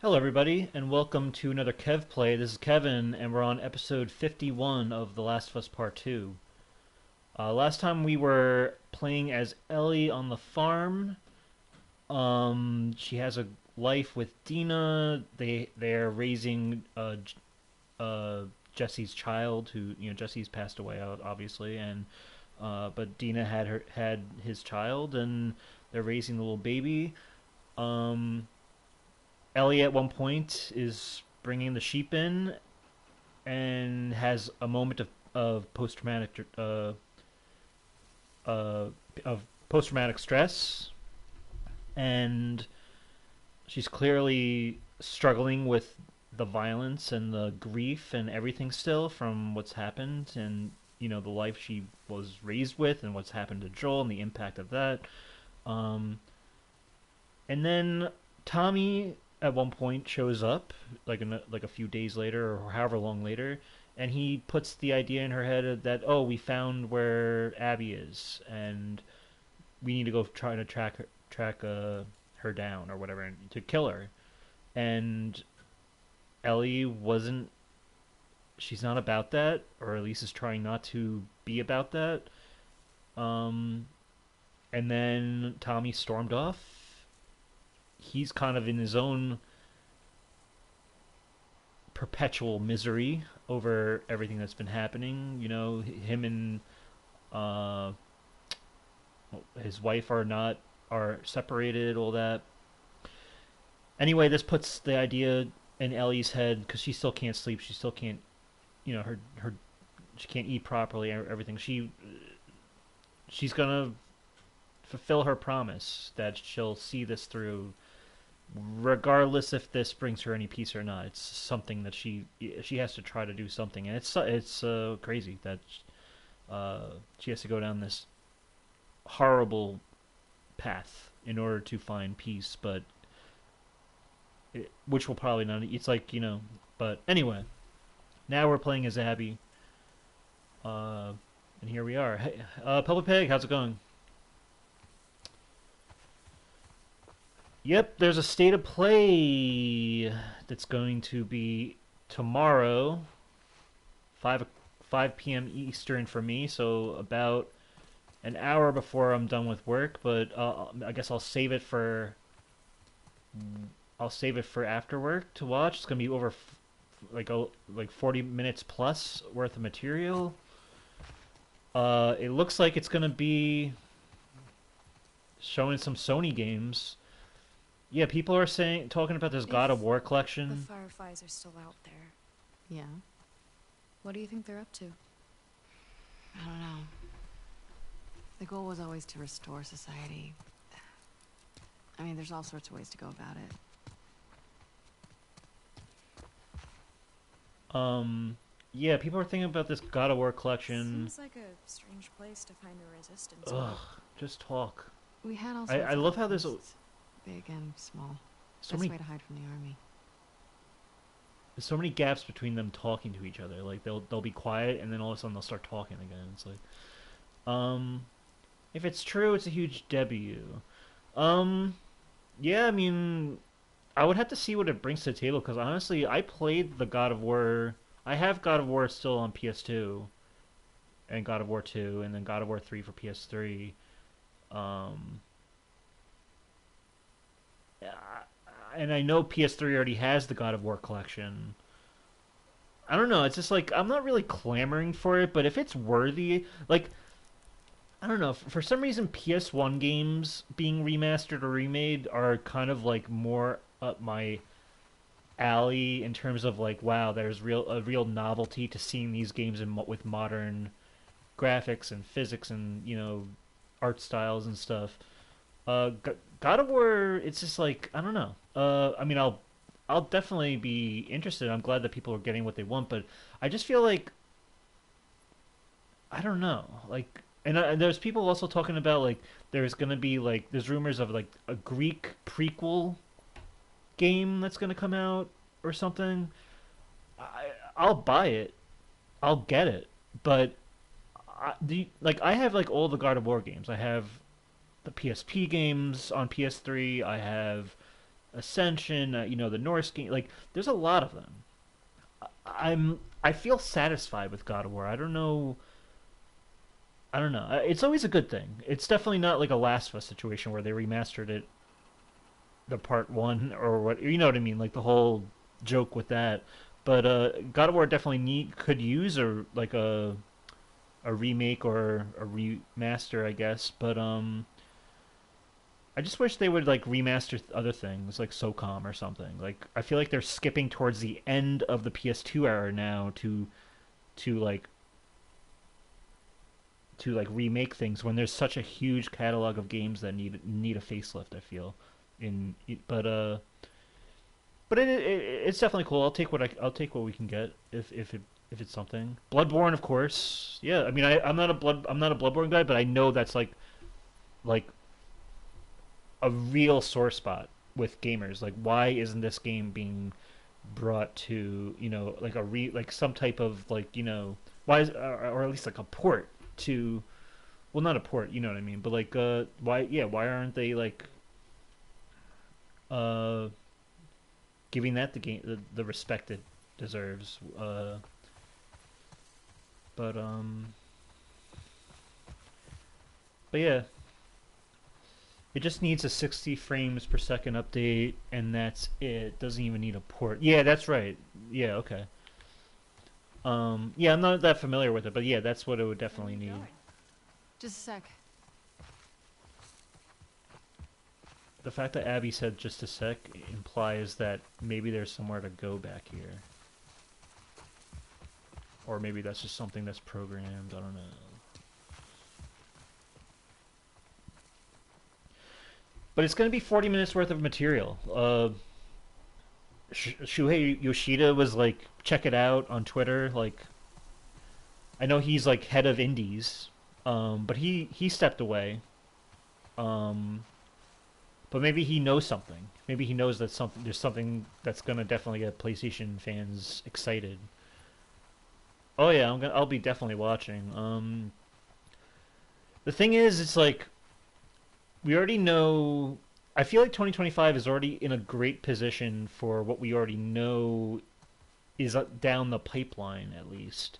Hello, everybody, and welcome to another Kev Play. This is Kevin, and we're on episode 51 of The Last of Us Part 2. Last time we were playing as Ellie on the farm. She has a life with Dina. They're raising Jesse's child, who Jesse's passed away, obviously, and but Dina had his child, and they're raising the little baby. Um, Ellie at one point is bringing the sheep in and has a moment of uh, post traumatic stress, and she's clearly struggling with the violence and the grief and everything still from what's happened, and the life she was raised with and what's happened to Joel and the impact of that. Um, and then Tommy at one point shows up, like a few days later or however long later, and he puts the idea in her head that, oh, we found where Abby is, and we need to go try to track her down or whatever and to kill her. And Ellie wasn't. She's not about that, or at least is trying not to be about that. Um, and then Tommy stormed off. He's kind of in his own perpetual misery over everything that's been happening. Him and uh, his wife are separated. All that. Anyway, this puts the idea in Ellie's head because she still can't sleep. She still can't. Her she can't eat properly. Everything. She's gonna fulfill her promise that she'll see this through regardless if this brings her any peace or not. It's something that she has to try to do something, and it's crazy that she has to go down this horrible path in order to find peace, but which will probably not. It's like but anyway, now we're playing as Abby, uh, and here we are. Hey, Public Pig, how's it going? Yep, there's a state of play that's going to be tomorrow, 5 5 p.m. Eastern for me, so about an hour before I'm done with work. But I guess I'll save it for after work to watch. It's gonna be over like 40 minutes plus worth of material. It looks like it's gonna be showing some Sony games. Yeah, people are talking about this God of If War the collection. Fireflies are still out there, Yeah, what do you think they're up to? I don't know. The goal was always to restore society. I mean, there's all sorts of ways to go about it. Yeah, people are thinking about this God of War collection. Seems like a strange place to find a resistance Ugh, group. just talk. We had all I sorts of love how there's outposts, big and small. so Best many way to hide from the army. gaps between them talking to each other. Like they'll be quiet and then all of a sudden they'll start talking again. It's like, um, if it's true, it's a huge debut. Um, yeah, I mean, I would have to see what it brings to the table because honestly, I played the God of War. I have God of War still on PS2 and God of War 2 and then God of War 3 for PS3. Um, and I know PS3 already has the God of War collection. I don't know. It's just like I'm not really clamoring for it, but if it's worthy, like I don't know. For some reason, PS1 games being remastered or remade are kind of like more up my alley in terms of like, wow, there's a real novelty to seeing these games with modern graphics and physics and art styles and stuff. God of War, it's just like I don't know. I mean, I'll definitely be interested. I'm glad that people are getting what they want, but I just feel like I don't know. Like, and there's people also talking about like there's gonna be like there's rumors of like a Greek prequel game that's gonna come out or something. I'll buy it. I'll get it. But I have like all the God of War games. I have the PSP games on PS3. I have Ascension, the Norse game. Like, there's a lot of them. I feel satisfied with God of War. I don't know. I don't know. It's always a good thing. It's definitely not like a Last of Us situation where they remastered it, the part one or what. You know what I mean? Like the whole joke with that. But God of War definitely could use a remake or a remaster, I guess. But I just wish they would like remaster other things like SOCOM or something. Like I feel like they're skipping towards the end of the PS2 era now to like remake things when there's such a huge catalog of games that need a facelift. I feel in but it's definitely cool. I'll take what we can get if it's something. Bloodborne, of course. Yeah, I mean I'm not a Bloodborne guy, but I know that's like a real sore spot with gamers. Like, why isn't this game being brought to like like some type of like why is or at least like a port to well not a port you know what I mean but like why aren't they like uh giving that the respect it deserves but but yeah, it just needs a 60 frames per second update, and that's it. Doesn't even need a port. Yeah, that's right. Yeah, okay. Yeah, I'm not that familiar with it, but yeah, that's what it would Where are definitely you need. going? Just a sec. The fact that Abby said just a sec implies that maybe there's somewhere to go back here. Or maybe that's just something that's programmed. I don't know. But it's going to be 40 minutes worth of material. Shuhei Yoshida was like, check it out on Twitter. Like, I know he's like head of indies, but he stepped away. Um, but maybe he knows something. Maybe he knows that there's something that's gonna definitely get PlayStation fans excited. Oh yeah, I'll be definitely watching. The thing is, it's like we already know. I feel like 2025 is already in a great position for what we already know is down the pipeline at least.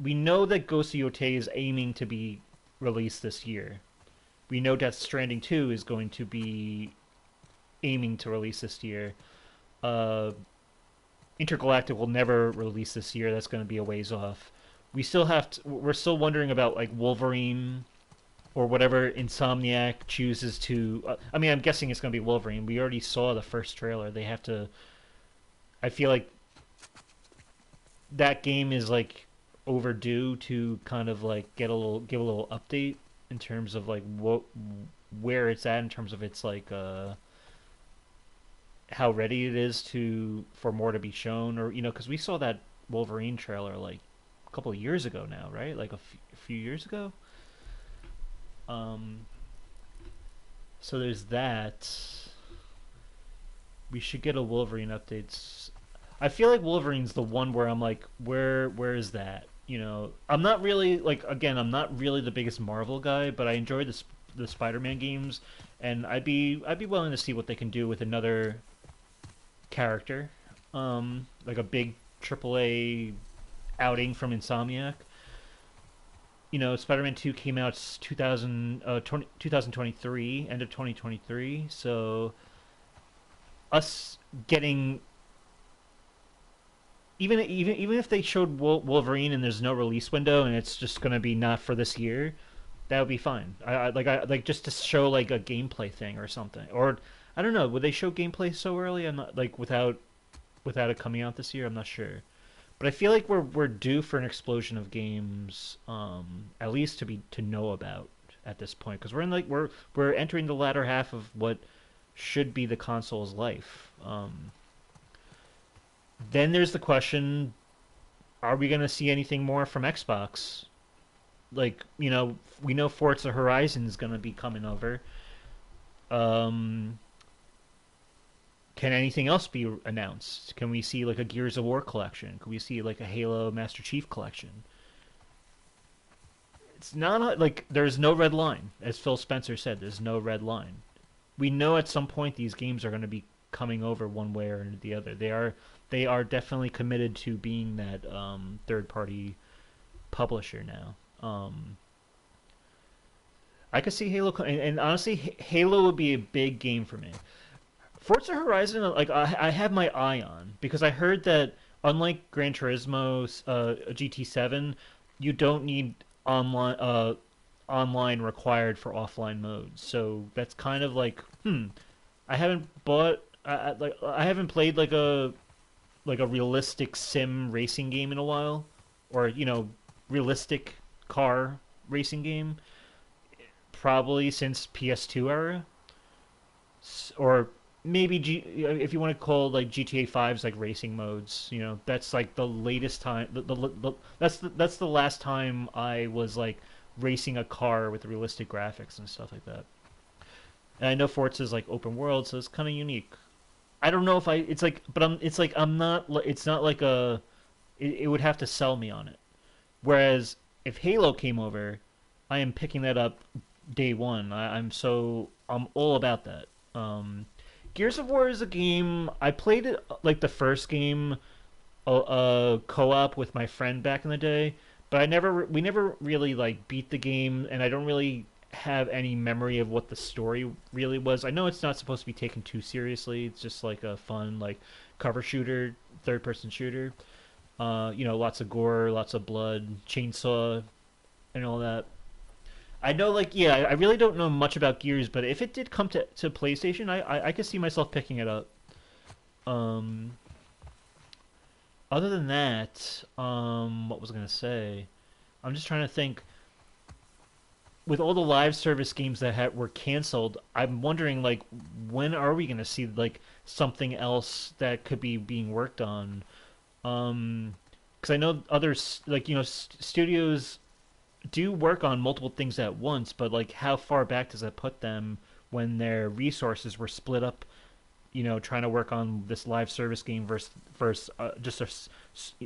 We know that Ghost of Yotei is aiming to be released this year. We know Death Stranding 2 is going to be aiming to release this year. Uh, Intergalactic will never release this year. That's going to be a ways off. We're still wondering about like Wolverine or whatever Insomniac chooses to. I mean, I'm guessing it's going to be Wolverine. We already saw the first trailer. They have to. I feel like that game is like overdue to kind of like give a little update in terms of like where it's at in terms of its like how ready it is for more to be shown or because we saw that Wolverine trailer like a couple of years ago now, right? Like a few years ago. Um, so there's that. We should get a Wolverine updates. I feel like Wolverine's the one where I'm like, where is that? I'm not really like again, I'm not really the biggest Marvel guy, but I enjoy the Spider-Man games, and I'd be willing to see what they can do with another character, like a big AAA outing from Insomniac. Spider-Man 2 came out 2023, end of 2023. So us getting even if they showed Wolverine and there's no release window and it's just gonna be not for this year, that would be fine. I like just to show like a gameplay thing or something. Or I don't know, would they show gameplay so early? I'm not like without it coming out this year. I'm not sure. But I feel like we're due for an explosion of games, at least to know about at this point, because we're entering the latter half of what should be the console's life. Then there's the question: are we going to see anything more from Xbox? Like we know Forza Horizon is going to be coming over. Um, Can anything else be announced? Can we see like a Gears of War collection? Can we see like a Halo Master Chief collection? It's not like there's no red line, as Phil Spencer said. There's no red line. We know at some point these games are going to be coming over one way or the other. They are definitely committed to being that third party publisher now. I could see Halo, and honestly, Halo would be a big game for me. Forza Horizon, like I have my eye on because I heard that unlike Gran Turismo GT7, you don't need online required for offline modes. So that's kind of like, I haven't bought, I haven't played like a realistic sim racing game in a while, or realistic car racing game, probably since PS2 era, or maybe if you want to call like GTA 5's like racing modes, that's like the latest time. That's the last time I was like racing a car with realistic graphics and stuff like that. And I know Forza's like open world, so it's kind of unique. I don't know if I. It's like, but It's like I'm not. It's not like a. It would have to sell me on it. Whereas if Halo came over, I am picking that up day one. I'm all about that. Gears of War is a game I played it like the first game, co-op with my friend back in the day, but we never really like beat the game, and I don't really have any memory of what the story really was. I know it's not supposed to be taken too seriously. It's just like a fun like cover shooter, third person shooter. Lots of gore, lots of blood, chainsaw, and all that. I know, like, yeah, I really don't know much about Gears, but if it did come to PlayStation, I could see myself picking it up. Um, Other than that, what was I gonna say? I'm just trying to think. With all the live service games that were canceled, I'm wondering, like, when are we gonna see like something else that could be being worked on? Because I know others, like, studios do work on multiple things at once, but like how far back does that put them when their resources were split up? Trying to work on this live service game versus just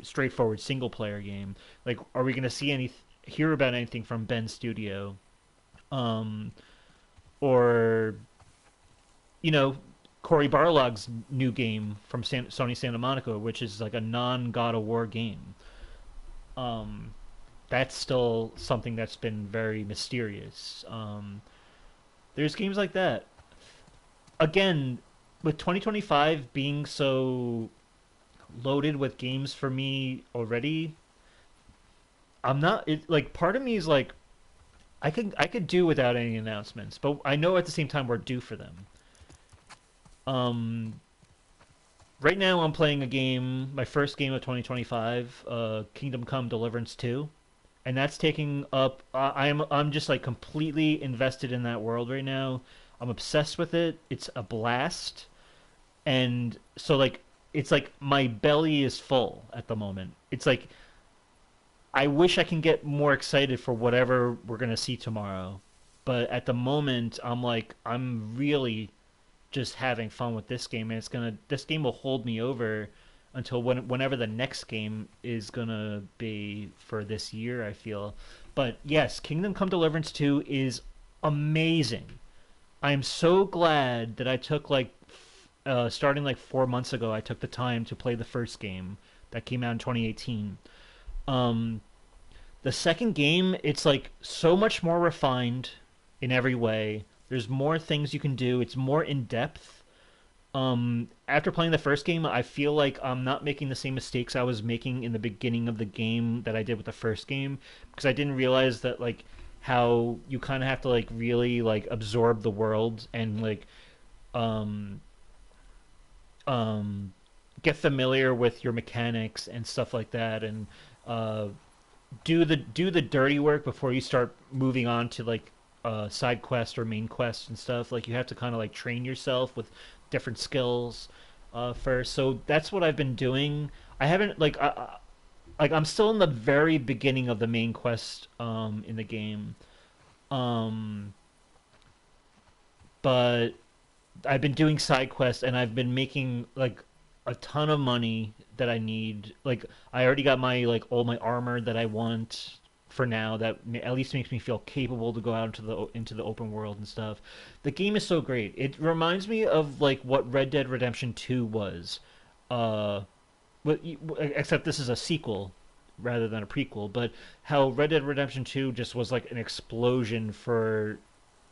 straightforward single player game. Like, are we going to hear about anything from Ben Studio, or Cory Barlog's new game from Sony Santa Monica, which is like a non God of War game? That's still something that's been very mysterious. There's games like that. Again, with 2025 being so loaded with games for me already, I'm not like part of me is like I could do without any announcements, but I know at the same time we're due for them. Um, right now I'm playing a game, my first game of 2025, Kingdom Come Deliverance 2, and that's taking up. I'm just like completely invested in that world right now. I'm obsessed with it. It's a blast, and so like it's like my belly is full at the moment. It's like I wish I can get more excited for whatever we're gonna see tomorrow, but at the moment I'm really just having fun with this game, and this game will hold me over until whenever the next game is gonna be for this year, I feel. But yes, Kingdom Come Deliverance 2 is amazing. I'm so glad that I took starting like 4 months ago, I took the time to play the first game that came out in 2018. Um, the second game, it's like so much more refined in every way. There's more things you can do. It's more in depth. After playing the first game, I feel like I'm not making the same mistakes I was making in the beginning of the game that I did with the first game, because I didn't realize that like how you kind of have to like really like absorb the world and like um um get familiar with your mechanics and stuff like that, and uh do the dirty work before you start moving on to like side quests or main quests and stuff. Like you have to kind of like train yourself with different skills first. So that's what I've been doing. I haven't like I'm still in the very beginning of the main quest in the game. Um but I've been doing side quests, and I've been making like a ton of money that I need. Like I already got my like all my armor that I want. for now that at least makes me feel capable to go out into the open world and stuff. The game is so great. It reminds me of like what Red Dead Redemption 2 was. Uh Except this is a sequel rather than a prequel, but how Red Dead Redemption 2 just was like an explosion for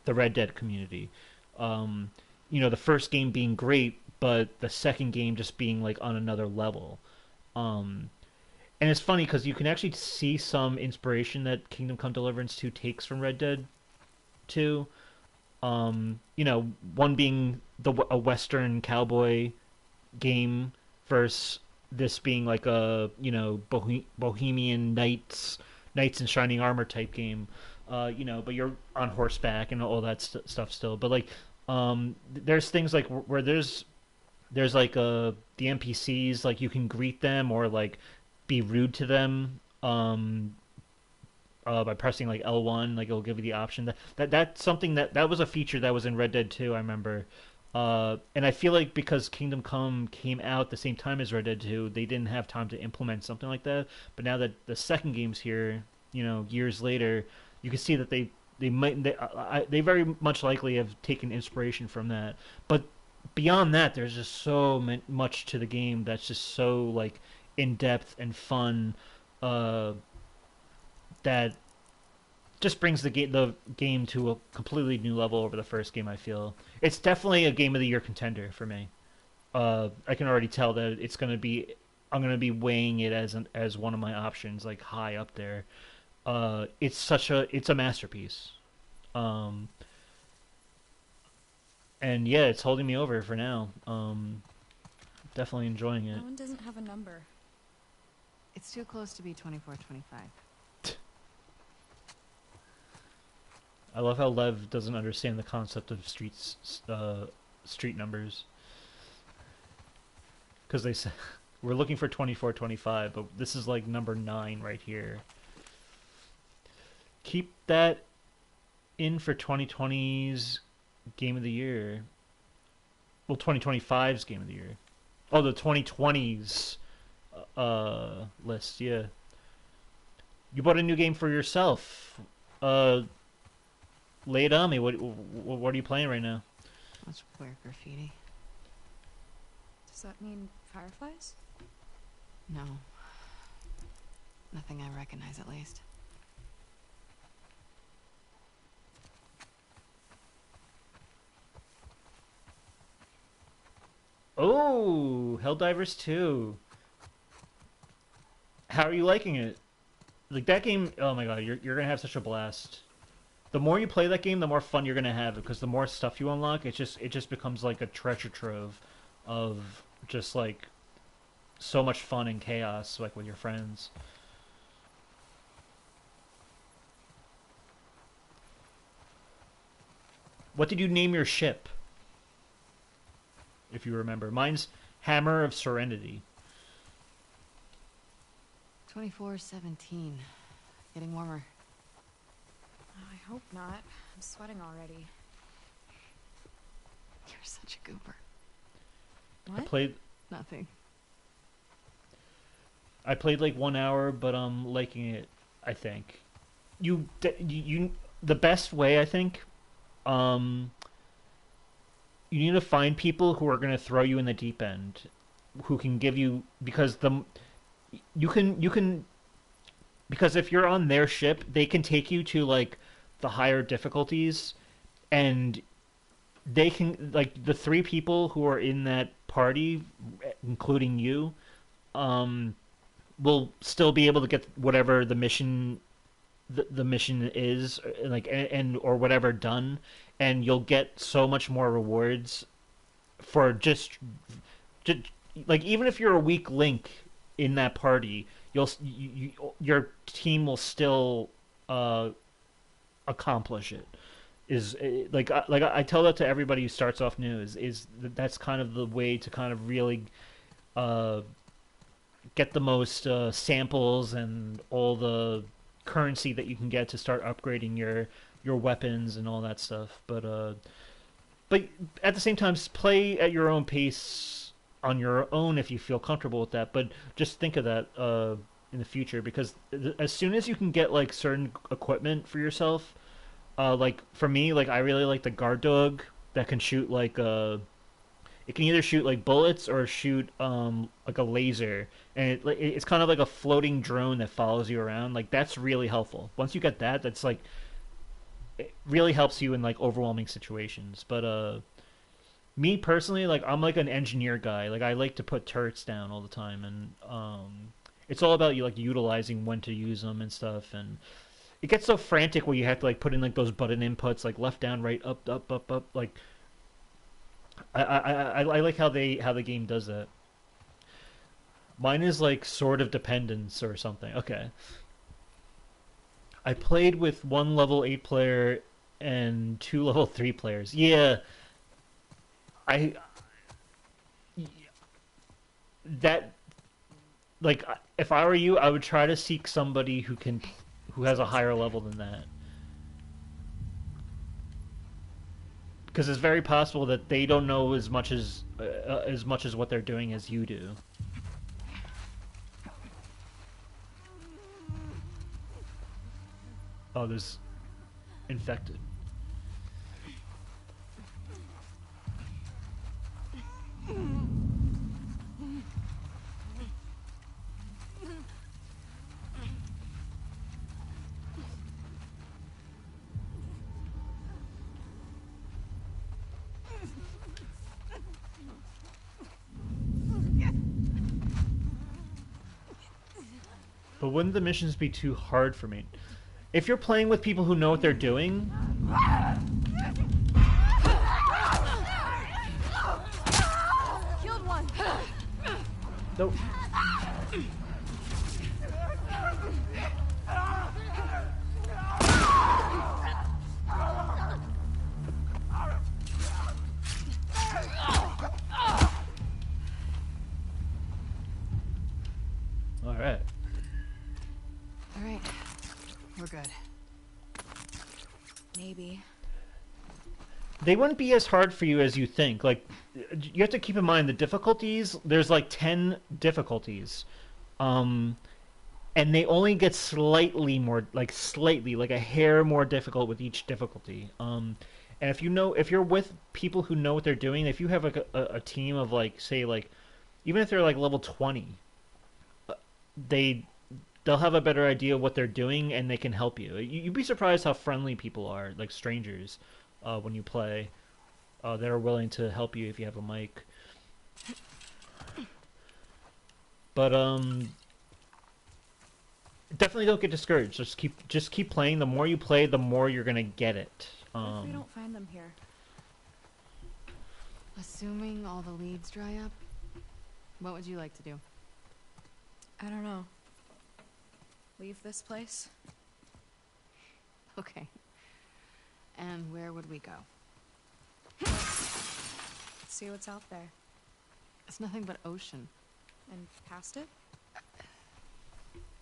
the Red Dead community. Um, the first game being great, but the second game just being like on another level. Um, and it's funny because you can actually see some inspiration that Kingdom Come Deliverance 2 takes from Red Dead 2. One being a Western cowboy game versus this being like a Bohemian knights in shining armor type game. But you're on horseback and all that stuff still. But like, there's things like where there's like the NPCs, like you can greet them or like be rude to them by pressing like L1, like it'll give you the option. That's something that was a feature that was in Red Dead 2, I remember. And I feel like because Kingdom Come came out the same time as Red Dead 2, they didn't have time to implement something like that. But now that the second game's here, years later, you can see that they very much likely have taken inspiration from that. But beyond that, there's just so much to the game that's just so like in depth and fun, uh, that just brings the game to a completely new level over the first game. I feel it's definitely a game of the year contender for me. I can already tell that it's gonna be. I'm gonna be weighing it as one of my options, like high up there. It's a masterpiece. Um, and yeah, it's holding me over for now. Definitely enjoying it. That one doesn't have a number. It's too close to be 24, 25. I love how Lev doesn't understand the concept of street numbers. Because they say we're looking for 24, 25, but this is like number 9 right here. Keep that in for 2020's Game of the Year. Well, 2025's Game of the Year. Oh, the 2020's list, yeah. You bought a new game for yourself. Lay it on me. What are you playing right now? That's weird graffiti. Does that mean fireflies? No. Nothing I recognize, at least. Oh, Helldivers 2. How are you liking it? Like that game, oh my god, you're gonna have such a blast. The more you play that game, the more fun you're gonna have because the more stuff you unlock, it just becomes like a treasure trove of just like so much fun and chaos, like with your friends. What did you name your ship? If you remember, mine's Hammer of Serenity. 24:17. Getting warmer. I hope not. I'm sweating already. You're such a goober. I What? played Nothing. I played like 1 hour, but I'm liking it. I think the best way I think, um, you need to find people who are going to throw you in the deep end, who can give you because you can because if you're on their ship, they can take you to like the higher difficulties, and they can like the 3 people who are in that party, including you, um, will still be able to get whatever the mission is like and or whatever done, and you'll get so much more rewards for just like even if you're a weak link in that party, your team will still accomplish it. Like I tell that to everybody who starts off new that's kind of the way to kind of really uh, get the most samples and all the currency that you can get to start upgrading your weapons and all that stuff. But at the same time, play at your own pace on your own if you feel comfortable with that. But just think of that. in the future, because as soon as you can get like certain equipment for yourself, like for me, like I really like the guard dog that can shoot like it can either shoot like bullets or shoot like a laser, and it's kind of like a floating drone that follows you around. Like that's really helpful. Once you get that, that's like it really helps you in like overwhelming situations. But me personally, like I'm like an engineer guy. Like I like to put turrets down all the time, and it's all about you like utilizing when to use them and stuff. And it gets so frantic where you have to like put in like those button inputs, like left, down, right, up, up, up, up. Like I like how the game does that. Mine is like Sword of Dependence or something. Okay, I played with one level 8 player and two level 3 players. Yeah, I that like if I were you, I would try to seek somebody who has a higher level than that, because it's very possible that they don't know as much as what they're doing as you do. Oh, there's infected. But wouldn't the missions be too hard for me? If you're playing with people who know what they're doing, Killed one. no. All right. All right. We're good. Maybe. They wouldn't be as hard for you as you think. Like, you have to keep in mind the difficulties. There's like 10 difficulties, and they only get slightly more, like a hair more difficult with each difficulty. And if you're with people who know what they're doing, if you have like a team of like, say like, even if they're like level 20, they they'll have a better idea of what they're doing and they can help you. You'd be surprised how friendly people are, like strangers, when you play. They're willing to help you if you have a mic. But definitely don't get discouraged. Just keep playing. The more you play, the more you're gonna get it. What if we don't find them here? Assuming all the leads dry up, what would you like to do? I don't know. Leave this place? Okay. And where would we go? See what's out there. It's nothing but ocean. And past it?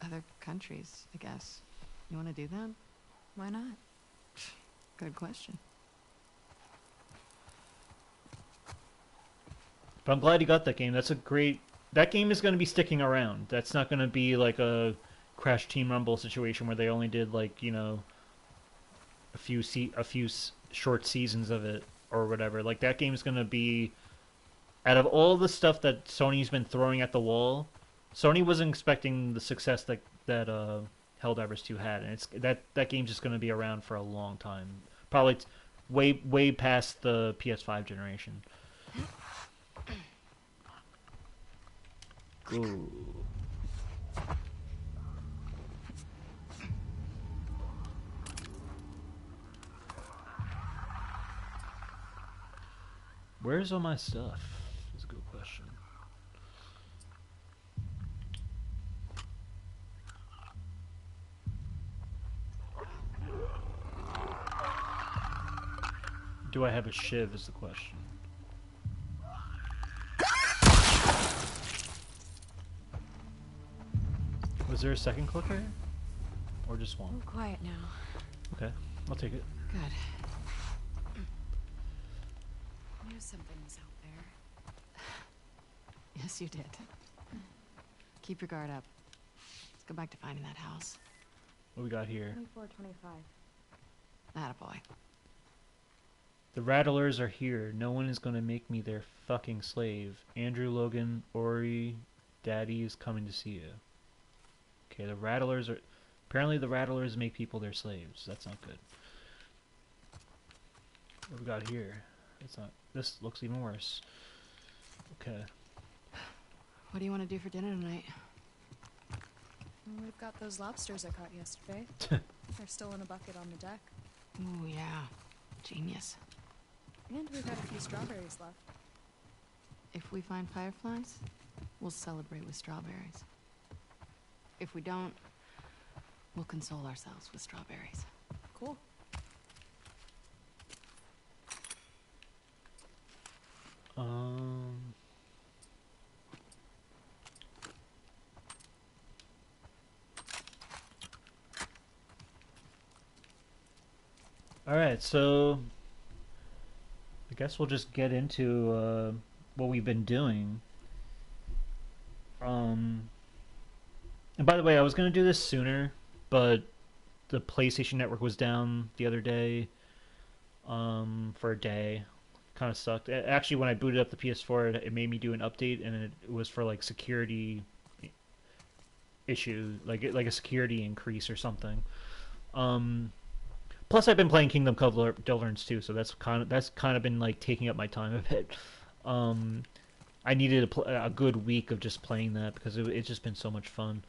Other countries, I guess. You want to do that? Why not? Good question. But I'm glad you got that game. That game is going to be sticking around. That's not going to be like a Crash Team Rumble situation where they only did like, a few short seasons of it or whatever. Like that game's going to be, out of all the stuff that Sony's been throwing at the wall, Sony wasn't expecting the success that Helldivers 2 had, and that game's just going to be around for a long time. Probably way past the PS5 generation. Ooh. Where's all my stuff? That's a good question. Do I have a shiv is the question. Was there a second clicker? Or just one? Oh, quiet now. Okay, I'll take it. Good. I knew something was out there. Yes, you did. Keep your guard up. go back to finding that house. What we got here? 24, 25. Attaboy. The Rattlers are here. No one is gonna make me their fucking slave. Andrew, Logan, Ori, Daddy is coming to see you. Okay, the Rattlers are... Apparently the Rattlers make people their slaves. That's not good. What we got here? It's not... This looks even worse. Okay. What do you want to do for dinner tonight? We've got those lobsters I caught yesterday. They're still in a bucket on the deck. Ooh, yeah. Genius. And we've got a few strawberries left. If we find fireflies, we'll celebrate with strawberries. If we don't, we'll console ourselves with strawberries. Cool. Um... Alright, so... I guess we'll just get into what we've been doing. And by the way, I was going to do this sooner, but the PlayStation Network was down the other day for a day. Kind of sucked. Actually, when I booted up the PS4, it made me do an update, and it was for like security issue, like a security increase or something. Plus, I've been playing Kingdom Come Deliverance too, so that's kind of been like taking up my time a bit. I needed a good week of just playing that because it's just been so much fun.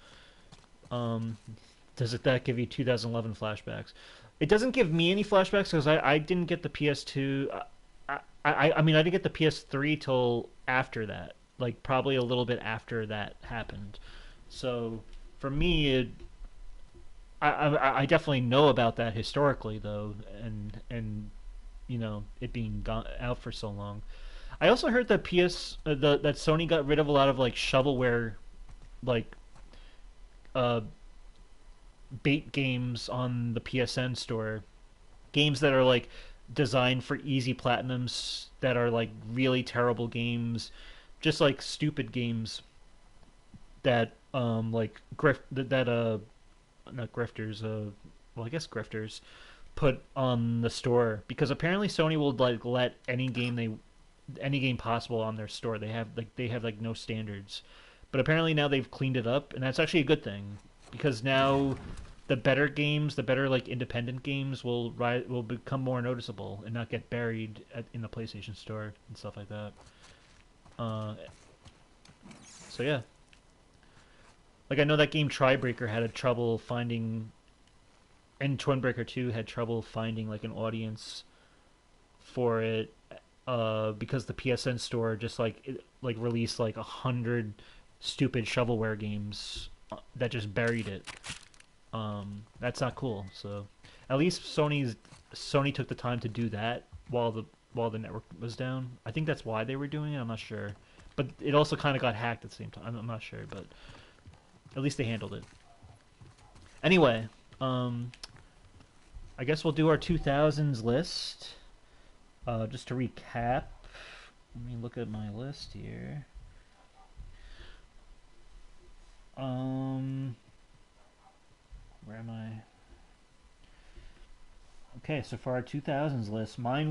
Does that give you 2011 flashbacks? It doesn't give me any flashbacks because I didn't get the PS2. I mean, I didn't get the PS3 till after that, like probably a little bit after that happened. So for me, I definitely know about that historically though, and you know it being out for so long. I also heard that that Sony got rid of a lot of like shovelware, like bait games on the PSN store, games that are like designed for easy platinums that are like really terrible games, just like stupid games that like not grifters, well I guess grifters put on the store, because apparently Sony will like let any game possible on their store. They have like no standards. But apparently now they've cleaned it up, and that's actually a good thing, because now the better games, the better like independent games will become more noticeable and not get buried in the PlayStation Store and stuff like that. So yeah. Like I know that game Tribreaker had trouble finding, and Twin Breaker 2 had trouble finding like an audience for it, because the PSN store just released like 100 stupid shovelware games that just buried it. That's not cool. So at least Sony took the time to do that while the network was down. I think that's why they were doing it. I'm not sure, but it also kind of got hacked at the same time. I'm not sure, but at least they handled it. Anyway, I guess we'll do our 2000s list. Just to recap, let me look at my list here. Where am I? Okay, so for our 2000s list, my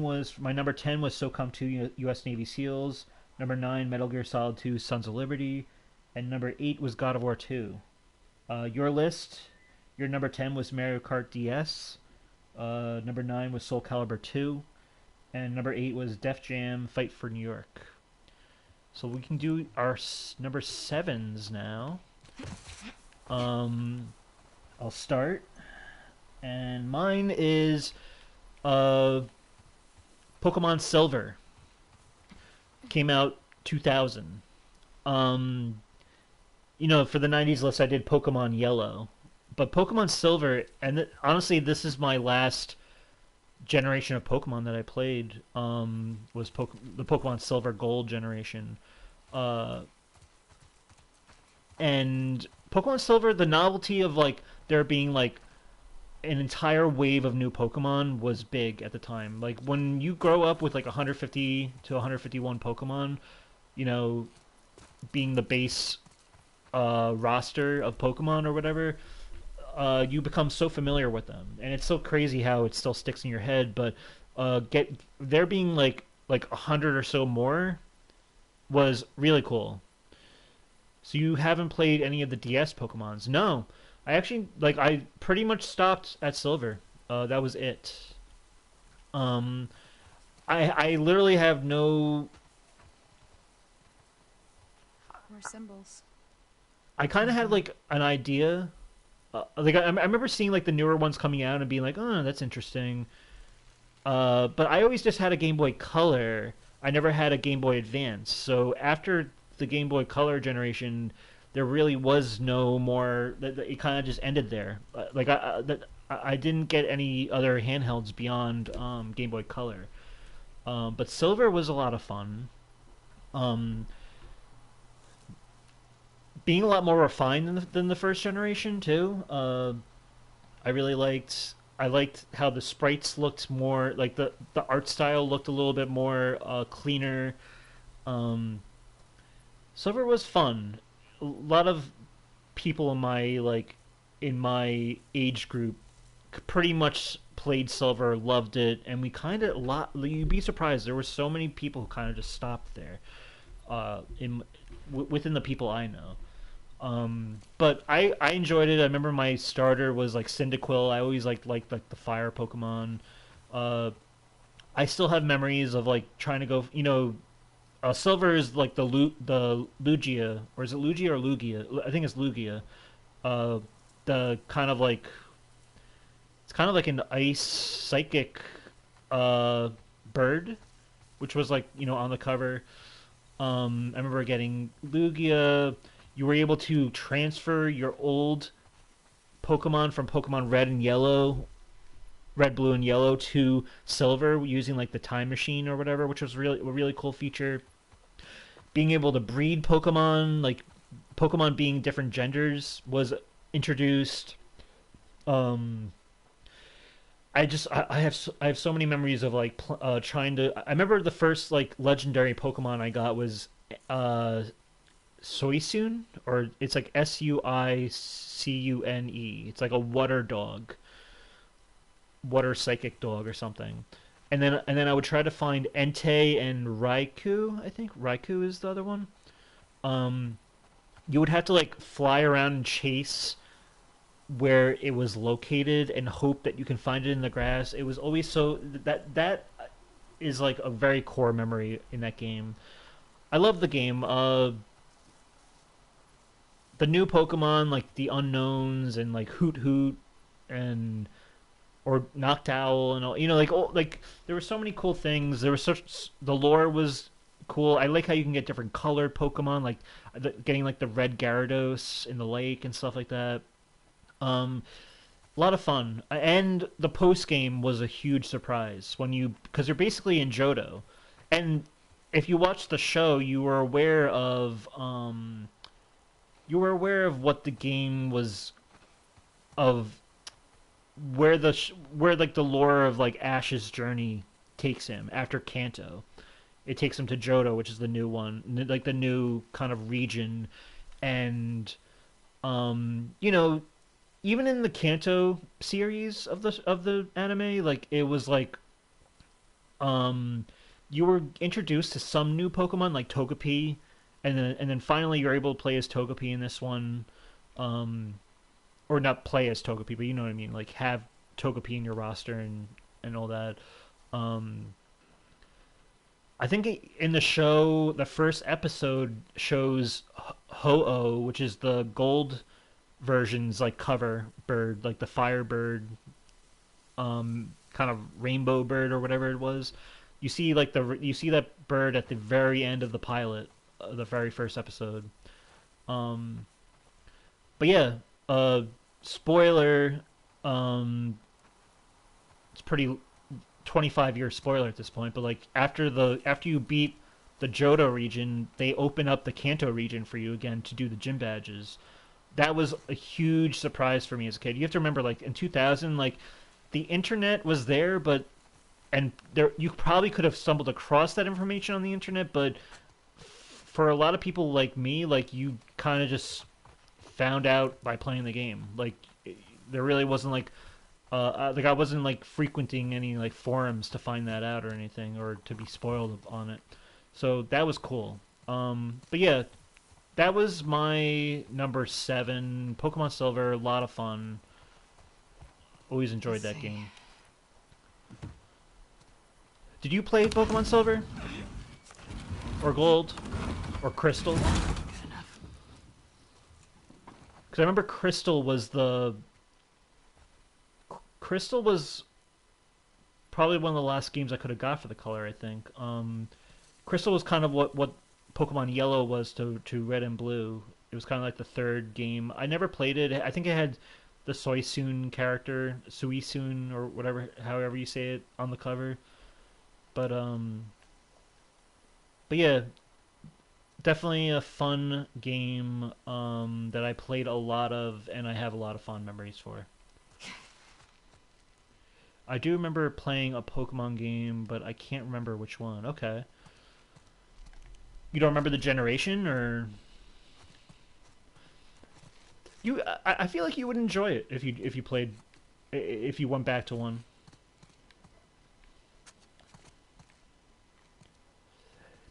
number 10 was SOCOM 2 U.S. Navy SEALs, number 9 Metal Gear Solid 2 Sons of Liberty, and number 8 was God of War 2. Your list, your number 10 was Mario Kart DS, number 9 was Soul Calibur 2, and number 8 was Def Jam Fight for New York. So we can do our number 7s now. I'll start. And mine is Pokemon Silver. Came out 2000. You know, for the 90s list I did Pokemon Yellow. But Pokemon Silver, and honestly this is my last generation of Pokemon that I played, was the Pokemon Silver Gold generation. And Pokemon Silver, the novelty of like there being like an entire wave of new Pokemon was big at the time. Like when you grow up with like 150 to 151 Pokemon, you know, being the base roster of Pokemon or whatever, you become so familiar with them, and it's so crazy how it still sticks in your head. But get there being like 100 or so more was really cool. So you haven't played any of the DS Pokemons? No, I actually I pretty much stopped at Silver. That was it. Um, I literally have no. More symbols. I kind of had like an idea. I remember seeing like the newer ones coming out and being like, oh, that's interesting. But I always just had a Game Boy Color. I never had a Game Boy Advance. So after the Game Boy Color generation, there really was no more. It kind of just ended there. I didn't get any other handhelds beyond Game Boy Color. But Silver was a lot of fun. Um, Being a lot more refined than the first generation too. I really liked. I liked how the sprites looked more like the art style looked a little bit more cleaner. Um, Silver was fun. A lot of people in my age group pretty much played Silver, loved it, and we kind of lot. You'd be surprised. There were so many people who kind of just stopped there. Within the people I know. But I enjoyed it. I remember my starter was like Cyndaquil. I always liked the fire Pokemon. Uh, I still have memories of like trying to go. Silver is like the Lugia, or is it Lugia or Lugia? I think it's Lugia. Uh, the kind of like it's kind of like an ice psychic uh bird, which was like on the cover. I remember getting Lugia. You were able to transfer your old Pokemon from Pokemon Red, Blue, and Yellow to Silver using like the time machine or whatever, which was really a really cool feature. Being able to breed Pokemon, like Pokemon being different genders, was introduced. Um, I have so many memories of like trying to. I remember the first like legendary Pokemon I got was uh Suicune, or it's like Suicune. It's like a water dog, water psychic dog or something. And then I would try to find Entei and Raikou. I think Raikou is the other one. Um, you would have to like fly around and chase where it was located and hope that you can find it in the grass. It was always so that is like a very core memory in that game. I love the game. The new Pokemon like the unknowns and like Hoot Hoot and or Noctowl and all like there were so many cool things. There was such the lore was cool. I like how you can get different colored Pokemon, like getting like the red Gyarados in the lake and stuff like that. Um, a lot of fun, and the post game was a huge surprise when you because you're basically in Johto, and if you watched the show, you were aware of what the game was of where like the lore of like Ash's journey takes him after Kanto. It takes him to Johto, which is the new one, like the new kind of region, and you know, even in the Kanto series of the anime, like it was like um you were introduced to some new Pokemon like Togepi, and then finally you're able to play as Togepi in this one, um, or not play as Togepi, but you know what I mean, like have Togepi in your roster and all that. Um, I think in the show, the first episode shows Ho-Oh, which is the gold version's like cover bird, like the Firebird, kind of rainbow bird or whatever it was. You see that bird at the very end of the pilot, the very first episode. Um, but yeah, spoiler. Um, it's pretty 25-year spoiler at this point. But like after you beat the Johto region, they open up the Kanto region for you again to do the gym badges. That was a huge surprise for me as a kid. You have to remember, like in 2000, like the internet was there, but and there you probably could have stumbled across that information on the internet, but for a lot of people like me, like you kind of just found out by playing the game. Like, there really wasn't like I wasn't like frequenting any like forums to find that out or anything or to be spoiled on it. So that was cool. But yeah, that was my number 7. Pokemon Silver, a lot of fun. Always enjoyed Let's that see. game. Did you play Pokemon Silver? Or Gold? Or Crystal? Good enough. Because I remember Crystal was the... Crystal was probably one of the last games I could have got for the color, I think. Crystal was kind of what Pokemon Yellow was to Red and Blue. It was kind of like the third game. I never played it. I think it had the Suicune character, Suicune or whatever, however you say it, on the cover. But yeah, definitely a fun game that I played a lot of, and I have a lot of fond memories for. I do remember playing a Pokemon game, but I can't remember which one. Okay. You don't remember the generation, or you? I feel like you would enjoy it if you played, if you went back to one.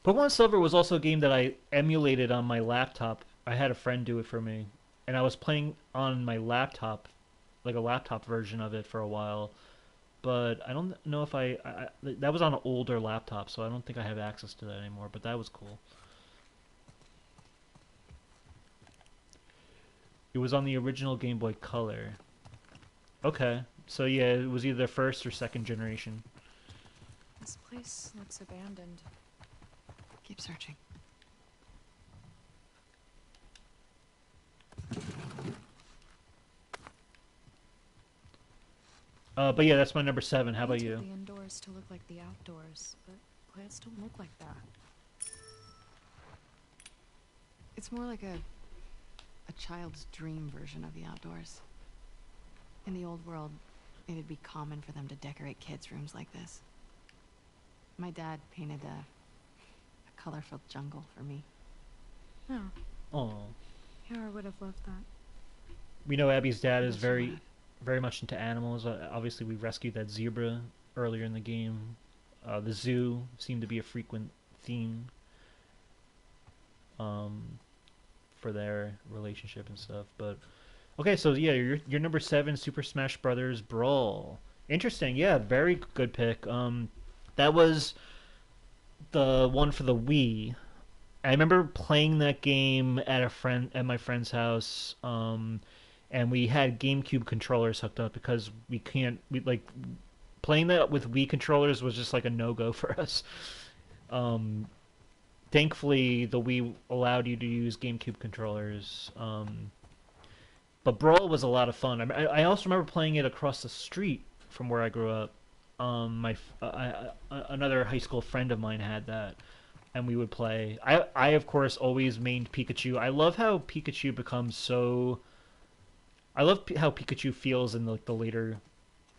Pokemon Silver was also a game that I emulated on my laptop. I had a friend do it for me, and I was playing on my laptop, like a laptop version of it for a while. But I don't know if that was on an older laptop, so I don't think I have access to that anymore. But that was cool. It was on the original Game Boy Color. Okay, so yeah, it was either first or second generation. This place looks abandoned. Keep searching. But yeah, that's my number 7. How about Painted you? the indoors to look like the outdoors, but plants don't look like that. It's more like a child's dream version of the outdoors. In the old world, it'd be common for them to decorate kids' rooms like this. My dad painted a colorful jungle for me. Oh, Oh, Yara would have loved that. we know Abby's dad is Yes, she very, would've. very much into animals. Obviously, we rescued that zebra earlier in the game. The zoo seemed to be a frequent theme for their relationship and stuff. But okay, so yeah, your number 7, Super Smash Brothers Brawl. Interesting. Yeah, very good pick. That was the one for the Wii. I remember playing that game at my friend's house, and we had GameCube controllers hooked up because we like playing that with Wii controllers was just like a no go for us. Um, Thankfully, the Wii allowed you to use GameCube controllers. But Brawl was a lot of fun. I also remember playing it across the street from where I grew up. Another high school friend of mine had that, and we would play. I of course always mained Pikachu. I love how Pikachu becomes so. I love how Pikachu feels in the later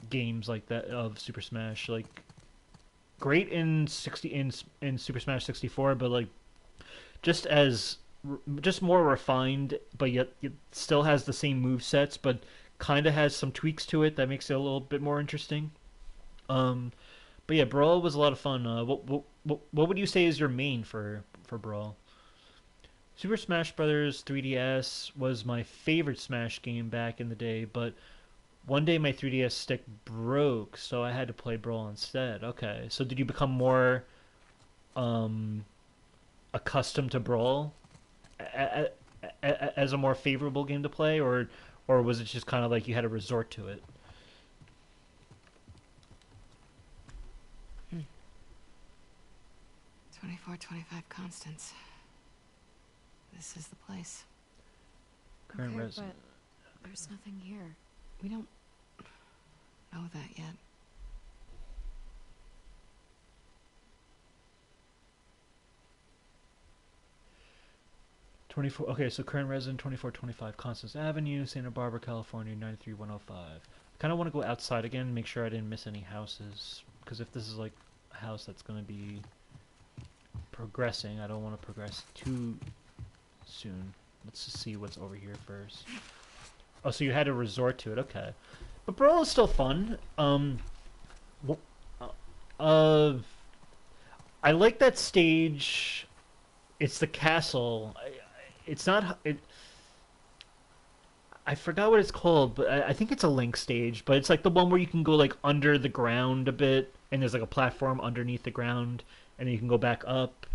games like that of Super Smash. Like great in in Super Smash 64, but like just as just more refined, but yet it still has the same move sets, but kind of has some tweaks to it that makes it a little bit more interesting. Um, but yeah, Brawl was a lot of fun. What would you say is your main for Brawl? Super Smash Brothers 3DS was my favorite Smash game back in the day, but one day my 3DS stick broke, so I had to play Brawl instead. Okay, so did you become more um, accustomed to Brawl as a more favorable game to play, or was it just kind of like you had to resort to it? 24, 25 constants. This is the place. Current Okay, resident. but there's nothing here. We don't know that yet. Okay, so current resident 2425 Constance Avenue, Santa Barbara, California 93105. I kind of want to go outside again, make sure I didn't miss any houses, because if this is like a house that's going to be progressing, I don't want to progress too soon. Let's just see what's over here first. Oh, so you had to resort to it. Okay, but Brawl is still fun. Wh- uh, I like that stage. It's the castle. It's not. I forgot what it's called, but I think it's a Link stage. But it's like the one where you can go like under the ground a bit, and there's like a platform underneath the ground, and then you can go back up.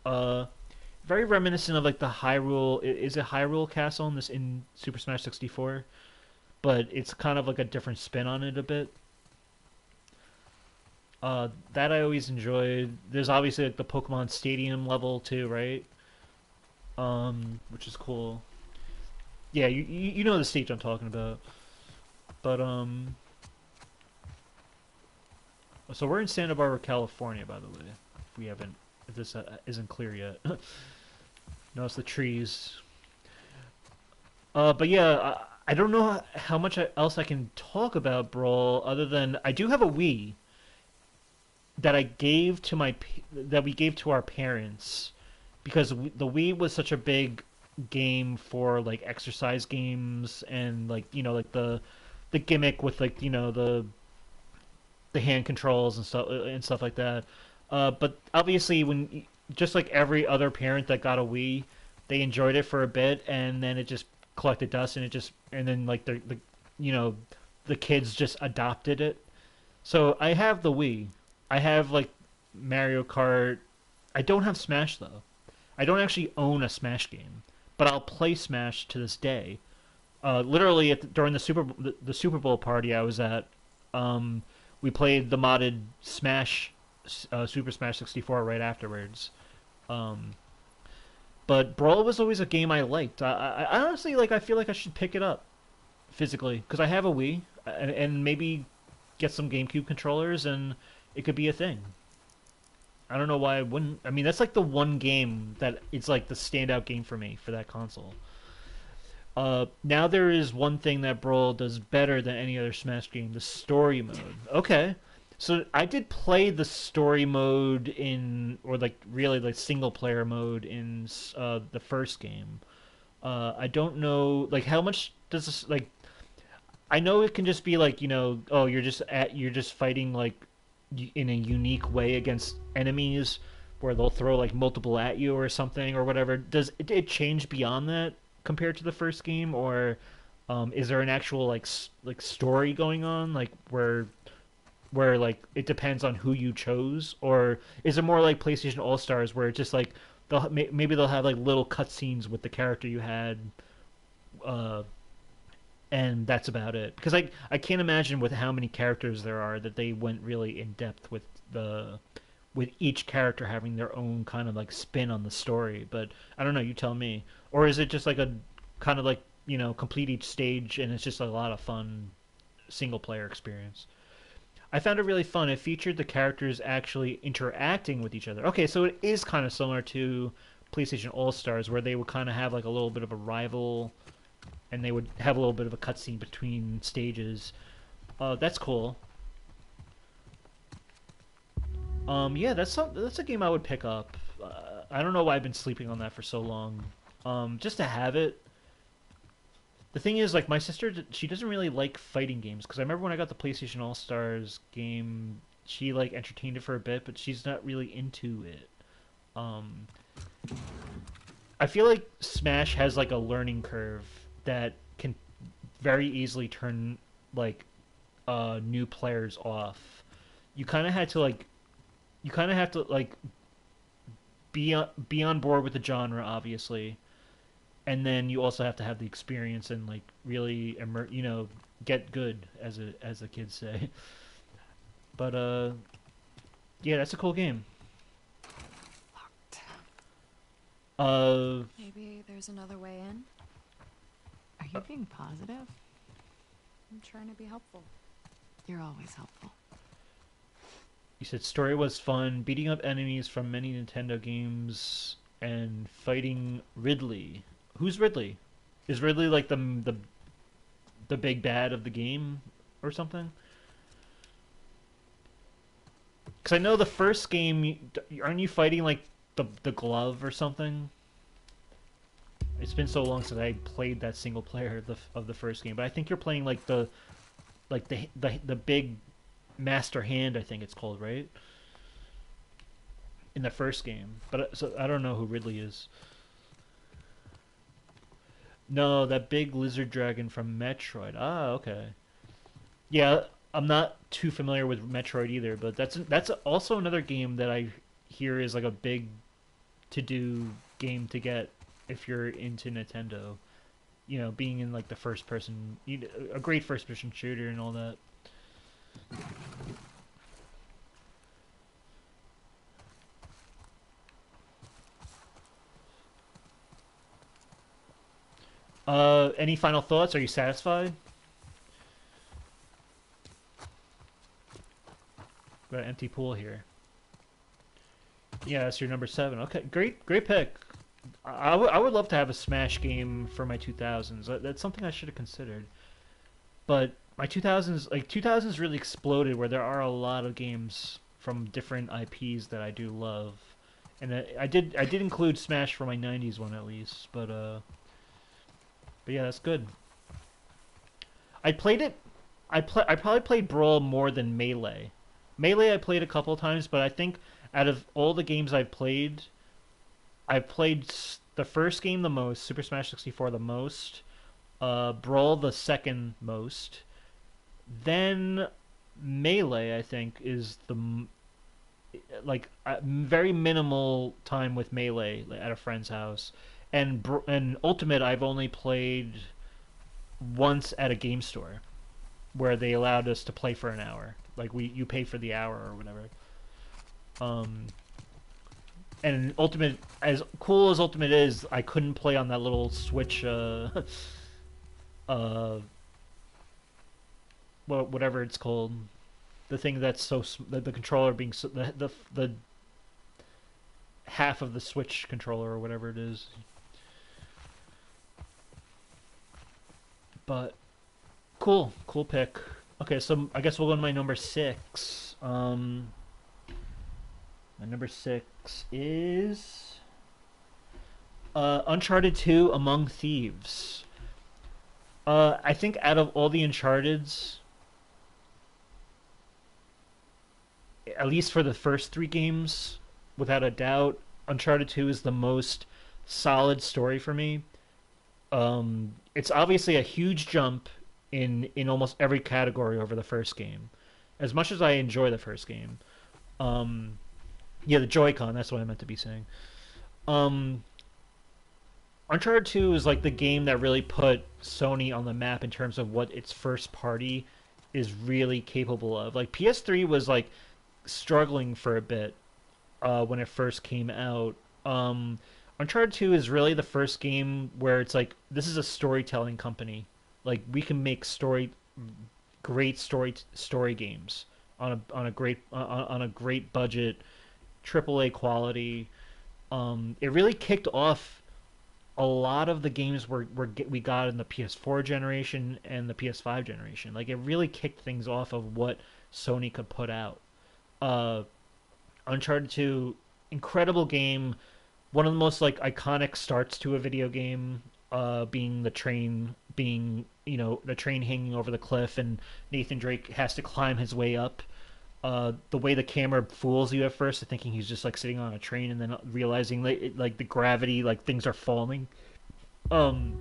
Uh, Very reminiscent of like the Hyrule. Is it Hyrule Castle in this in Super Smash 64? But it's kind of like a different spin on it a bit. That I always enjoyed. There's obviously like the Pokemon Stadium level too, right? Which is cool. Yeah, you know the stage I'm talking about. But so we're in Santa Barbara, California, by the way. If we haven't, if this isn't clear yet. Notice the trees. But yeah, I don't know how much else I can talk about Brawl other than I do have a Wii that I gave to that we gave to our parents because the Wii was such a big game for like exercise games and like like the gimmick with like the hand controls and stuff like that. But obviously, when just like every other parent that got a Wii, they enjoyed it for a bit, and then it just collected dust, and then like the kids just adopted it. So I have the Wii. I have like Mario Kart. I don't have Smash though. I don't actually own a Smash game, but I'll play Smash to this day. Literally during the Super Bowl party I was at, we played the modded Smash, Super Smash 64 right afterwards. Um, but Brawl was always a game I liked. I honestly like. I feel like I should pick it up physically because I have a Wii and maybe get some GameCube controllers and it could be a thing. I don't know why I wouldn't. I mean, that's like the one game that it's like the standout game for me for that console. Now there is one thing that Brawl does better than any other Smash game: the story mode. Okay, so I did play the story mode or like really like single player mode in the first game. I don't know like how much does this like. I know it can just be like oh you're just fighting like in a unique way against enemies where they'll throw like multiple at you or something or whatever. Does it change beyond that compared to the first game, or is there an actual like story going on like where like it depends on who you chose, or is it more like PlayStation All Stars where it's just like maybe they'll have like little cutscenes with the character you had, uh, and that's about it? Because I can't imagine with how many characters there are that they went really in depth with each character having their own kind of like spin on the story. But I don't know, you tell me. Or is it just like a kind of like complete each stage and it's just a lot of fun single player experience? I found it really fun. It featured the characters actually interacting with each other. Okay, so it is kind of similar to PlayStation All Stars, where they would kind of have like a little bit of a rival, and they would have a little bit of a cutscene between stages. That's cool. Yeah, that's a game I would pick up. I don't know why I've been sleeping on that for so long. Just to have it. The thing is, like, my sister, she doesn't really like fighting games because I remember when I got the PlayStation All Stars game, she like entertained it for a bit, but she's not really into it. Um, I feel like Smash has like a learning curve that can very easily turn like new players off. You kind of had to like you kind of have to like be on board with the genre, obviously, and then you also have to have the experience and like really get good, as the kids say. But yeah, that's a cool game. Locked. Maybe there's another way in? Are you being positive? I'm trying to be helpful. You're always helpful. You said story was fun, beating up enemies from many Nintendo games, and fighting Ridley. Who's Ridley? Is Ridley like the big bad of the game or something? Because I know the first game, aren't you fighting like the glove or something? It's been so long since I played that single player of the first game. But I think you're playing like the big master hand. I think it's called, right, in the first game. But so I don't know who Ridley is. No, that big lizard dragon from Metroid. Ah, okay. Yeah, I'm not too familiar with Metroid either, but that's also another game that I hear is like a big to do game to get if you're into Nintendo. You know, being in like the first person, a great first person shooter and all that. Any final thoughts? Are you satisfied? Got an empty pool here. Yeah, that's your number 7. Okay, great pick. I would love to have a Smash game for my 2000s. That's something I should have considered. But my 2000s really exploded where there are a lot of games from different IPs that I do love. And I did include Smash for my 90s one at least, but yeah, that's good. I played it. I probably played Brawl more than Melee. Melee I played a couple times, but I think out of all the games I've played the first game the most, Super Smash 64 the most, Brawl the second most, then Melee I think is like very minimal time with Melee at a friend's house, and Ultimate I've only played once at a game store where they allowed us to play for an hour. Like you pay for the hour or whatever. Um, and Ultimate, as cool as Ultimate is, I couldn't play on that little Switch. Uh, whatever it's called, the thing that's the controller being the half of the Switch controller or whatever it is. But cool pick. Okay, so I guess we'll go to my number 6. My number 6 is Uncharted 2: Among Thieves. I think out of all the Uncharted's, at least for the first 3 games, without a doubt, Uncharted 2 is the most solid story for me. It's obviously a huge jump in almost every category over the first game. As much as I enjoy the first game, um, yeah, the Joy-Con. That's what I meant to be saying. Um, Uncharted 2 is like the game that really put Sony on the map in terms of what its first party is really capable of. Like PS3 was like struggling for a bit when it first came out. Uncharted 2 is really the first game where it's like this is a storytelling company. Like we can make great story games on a great budget, AAA quality. It really kicked off a lot of the games we got in the PS4 generation and the PS5 generation. Like it really kicked things off of what Sony could put out. Uh, Uncharted 2, incredible game, one of the most like iconic starts to a video game, being the train being the train hanging over the cliff and Nathan Drake has to climb his way up. The way the camera fools you at first, thinking he's just like sitting on a train, and then realizing like the gravity, like things are falling. Um,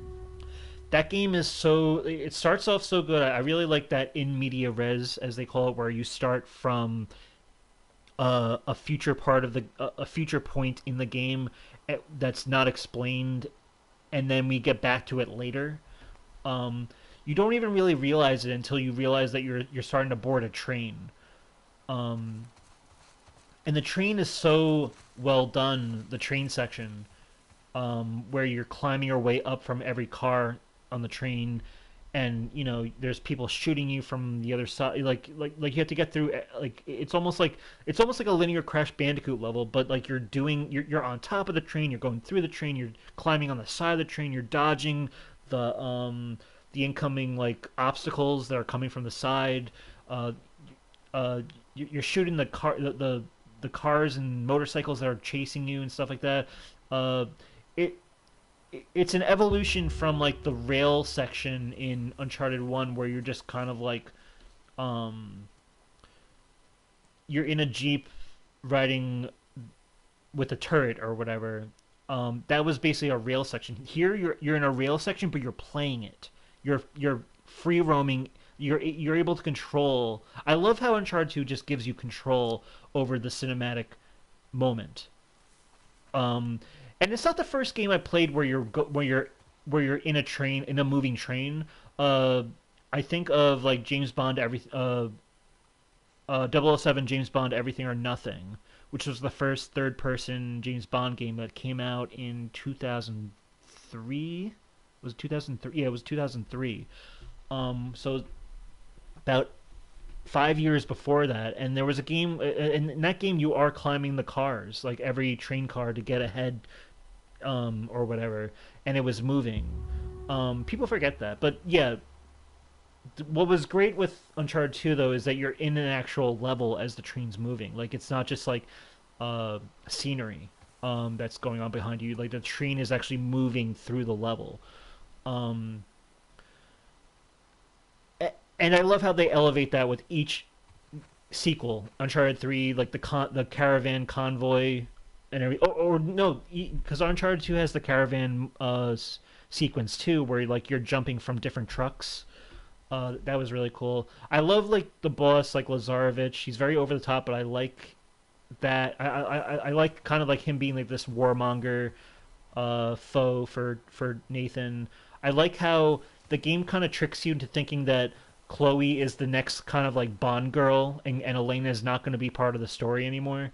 that game is so it starts off so good. I really like that in media res as they call it, where you start from a future part of a future point in the game that's not explained, and then we get back to it later. Um, you don't even really realize it until you realize that you're starting to board a train. Um, and the train is so well done. The train section, where you're climbing your way up from every car on the train, and there's people shooting you from the other side. Like you have to get through. Like it's almost like a linear Crash Bandicoot level, but like you're on top of the train. You're going through the train. You're climbing on the side of the train. You're dodging the incoming like obstacles that are coming from the side. Uh, you're shooting the cars and motorcycles that are chasing you and stuff like that. Uh, it it's an evolution from like the rail section in Uncharted 1 where you're just kind of like um you're in a Jeep riding with a turret or whatever. That was basically a rail section. Here you're in a rail section, but you're playing it. You're free roaming. You're able to control. I love how Uncharted 2 just gives you control over the cinematic moment. Um, and it's not the first game I played where you're in a train in a moving train. Uh, I think of like James Bond every 007 James Bond Everything or Nothing, which was the first third person James Bond game that came out in 2003. Was it 2003? Yeah, it was 2003. So about 5 years before that, and there was a game, and in that game you are climbing the cars, like every train car to get ahead, or whatever, and it was moving. People forget that, but yeah, what was great with Uncharted 2 though is that you're in an actual level as the train's moving. Like it's not just like scenery that's going on behind you. Like the train is actually moving through the level. Um, and I love how they elevate that with each sequel. Uncharted 3, like the caravan convoy and every or no, because Uncharted 2 has the caravan sequence too, where like you're jumping from different trucks. That was really cool. I love like the boss, like Lazarevich. He's very over the top, but I like that. I like kind of like him being like this warmonger foe for Nathan. I like how the game kind of tricks you into thinking that Chloe is the next kind of like Bond girl, and Elena is not going to be part of the story anymore.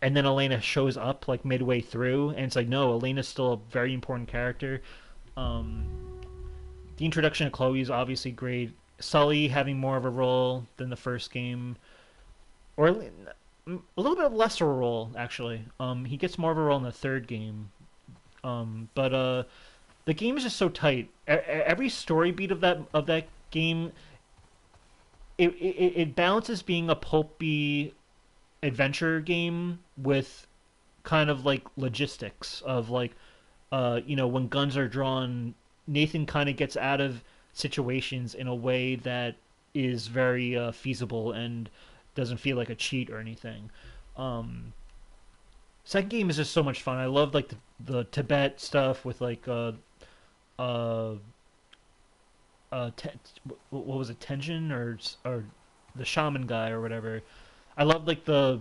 And then Elena shows up like midway through, and it's like, no, Elena's still a very important character. Um, the introduction of Chloe is obviously great. Sully having more of a role than the first game, or a little bit lesser role actually. He gets more of a role in the third game. But the game is just so tight. Every story beat of that game, it balances being a pulpy adventure game with kind of like logistics of like when guns are drawn, Nathan kind of gets out of situations in a way that is very feasible and doesn't feel like a cheat or anything. Um, Second game is just so much fun. I love like the Tibet stuff with like uh, te- what was it, Tenjin or the shaman guy or whatever. I love like the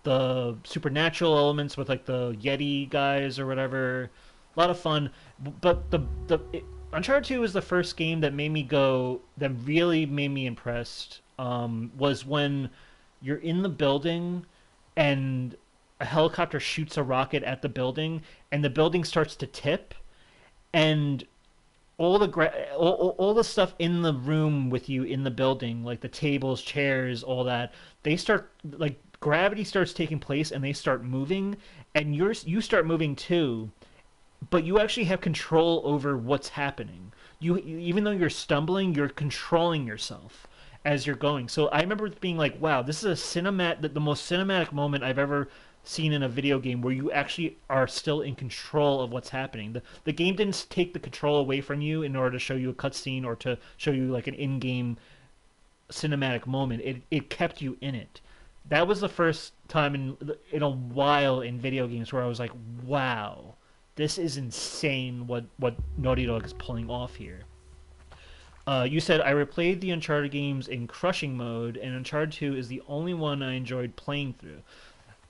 supernatural elements with like the Yeti guys or whatever. A lot of fun, but Uncharted 2 was the first game that made me go that really made me impressed. Was when you're in the building and a helicopter shoots a rocket at the building and the building starts to tip and all the stuff in the room with you in the building, like the tables, chairs, all that, they start like gravity starts taking place and they start moving, and you start moving too, but you actually have control over what's happening. Even though you're stumbling, you're controlling yourself as you're going. So I remember being like, "Wow, this is a the most cinematic moment I've ever seen in a video game where you actually are still in control of what's happening." The game didn't take the control away from you in order to show you a cutscene or to show you like an in-game cinematic moment. It kept you in it. That was the first time in a while in video games where I was like, "Wow, this is insane! What Naughty Dog is pulling off here." You said I replayed the Uncharted games in crushing mode, and Uncharted 2 is the only one I enjoyed playing through.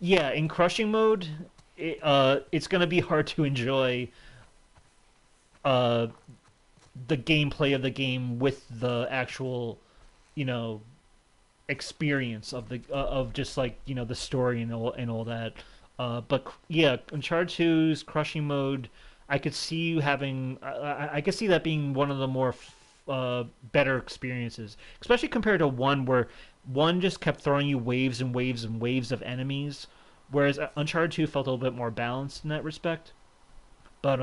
Yeah, in crushing mode, it's gonna be hard to enjoy uh, the gameplay of the game with the actual, you know, experience of just like the story and all that. But yeah, Uncharted 2's crushing mode, I could see you having. I could see that being one of the more better experiences, especially compared to one where one just kept throwing you waves and waves and waves of enemies, whereas Uncharted 2 felt a little bit more balanced in that respect. But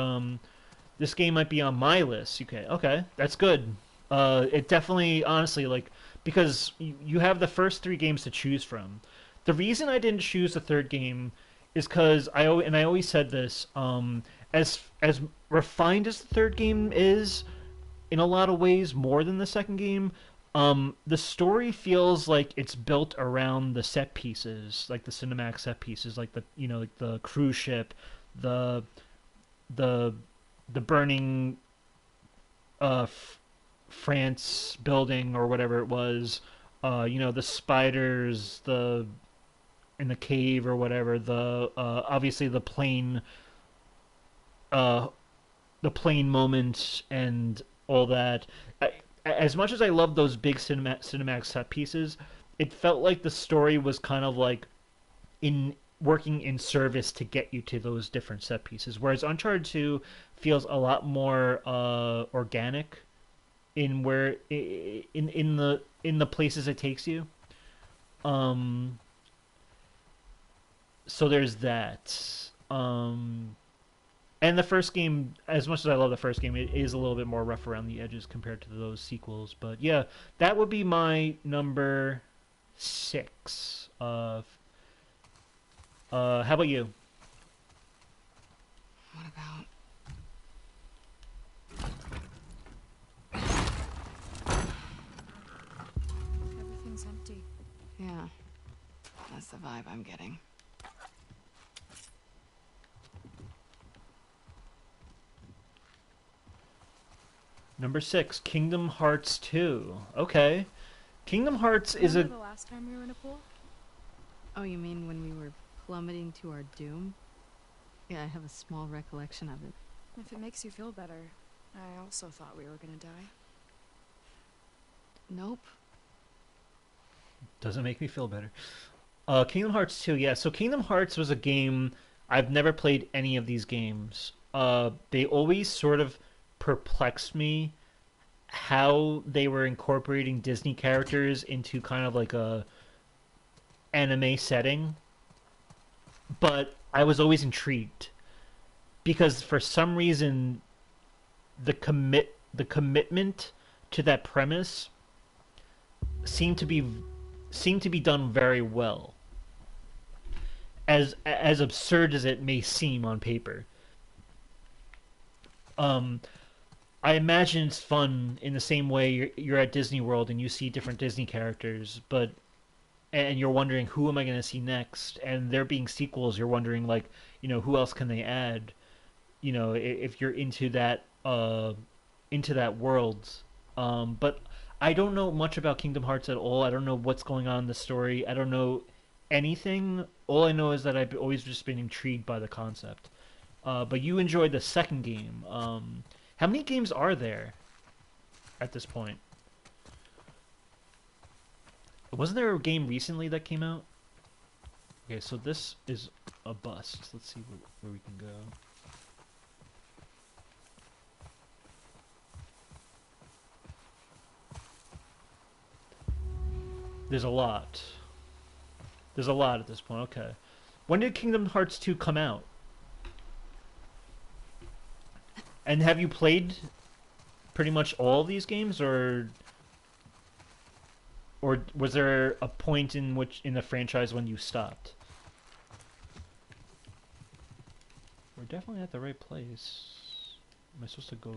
this game might be on my list. Okay, okay, that's good. It definitely, honestly, like because you have the first three games to choose from. The reason I didn't choose the third game is because I always said this. as refined as the third game is, in a lot of ways more than the second game. The story feels like it's built around the set pieces, like the cinematic set pieces, like the like the cruise ship, the the the burning France building or whatever it was. The spiders, the in the cave or whatever. The obviously uh, the plane moment and all that. As much as I love those big cinematic set pieces, it felt like the story was kind of like in working in service to get you to those different set pieces. Whereas Uncharted 2 feels a lot more organic in where in the places it takes you. Um, so there's that. And the first game, as much as I love the first game, it is a little bit more rough around the edges compared to those sequels. But yeah, that would be my number 6. How about you? What about... Everything's empty. Yeah, that's the vibe I'm getting. Number 6, Kingdom Hearts 2. Okay. Kingdom Hearts is Remember a... the last time we were in a pool? Oh, you mean when we were plummeting to our doom? Yeah, I have a small recollection of it. If it makes you feel better, I also thought we were gonna die. Nope. Doesn't make me feel better. Kingdom Hearts 2, yeah. So Kingdom Hearts was a game... I've never played any of these games. They always sort of perplexed me how they were incorporating Disney characters into kind of like a anime setting. But I was always intrigued because for some reason the commitment to that premise seemed to be done very well. As absurd as it may seem on paper. I imagine it's fun in the same way you're at Disney World and you see different Disney characters, and you're wondering who am I going to see next, and there being sequels, you're wondering like who else can they add, if you're into that world. But I don't know much about Kingdom Hearts at all. I don't know what's going on in the story. I don't know anything. All I know is that I've always just been intrigued by the concept. But you enjoyed the second game. How many games are there at this point? Wasn't there a game recently that came out? Okay, so this is a bust. Let's see where we can go. There's a lot. There's a lot at this point. Okay. When did Kingdom Hearts 2 come out? And have you played pretty much all of these games, or was there a point in the franchise when you stopped? We're definitely at the right place. Am I supposed to go?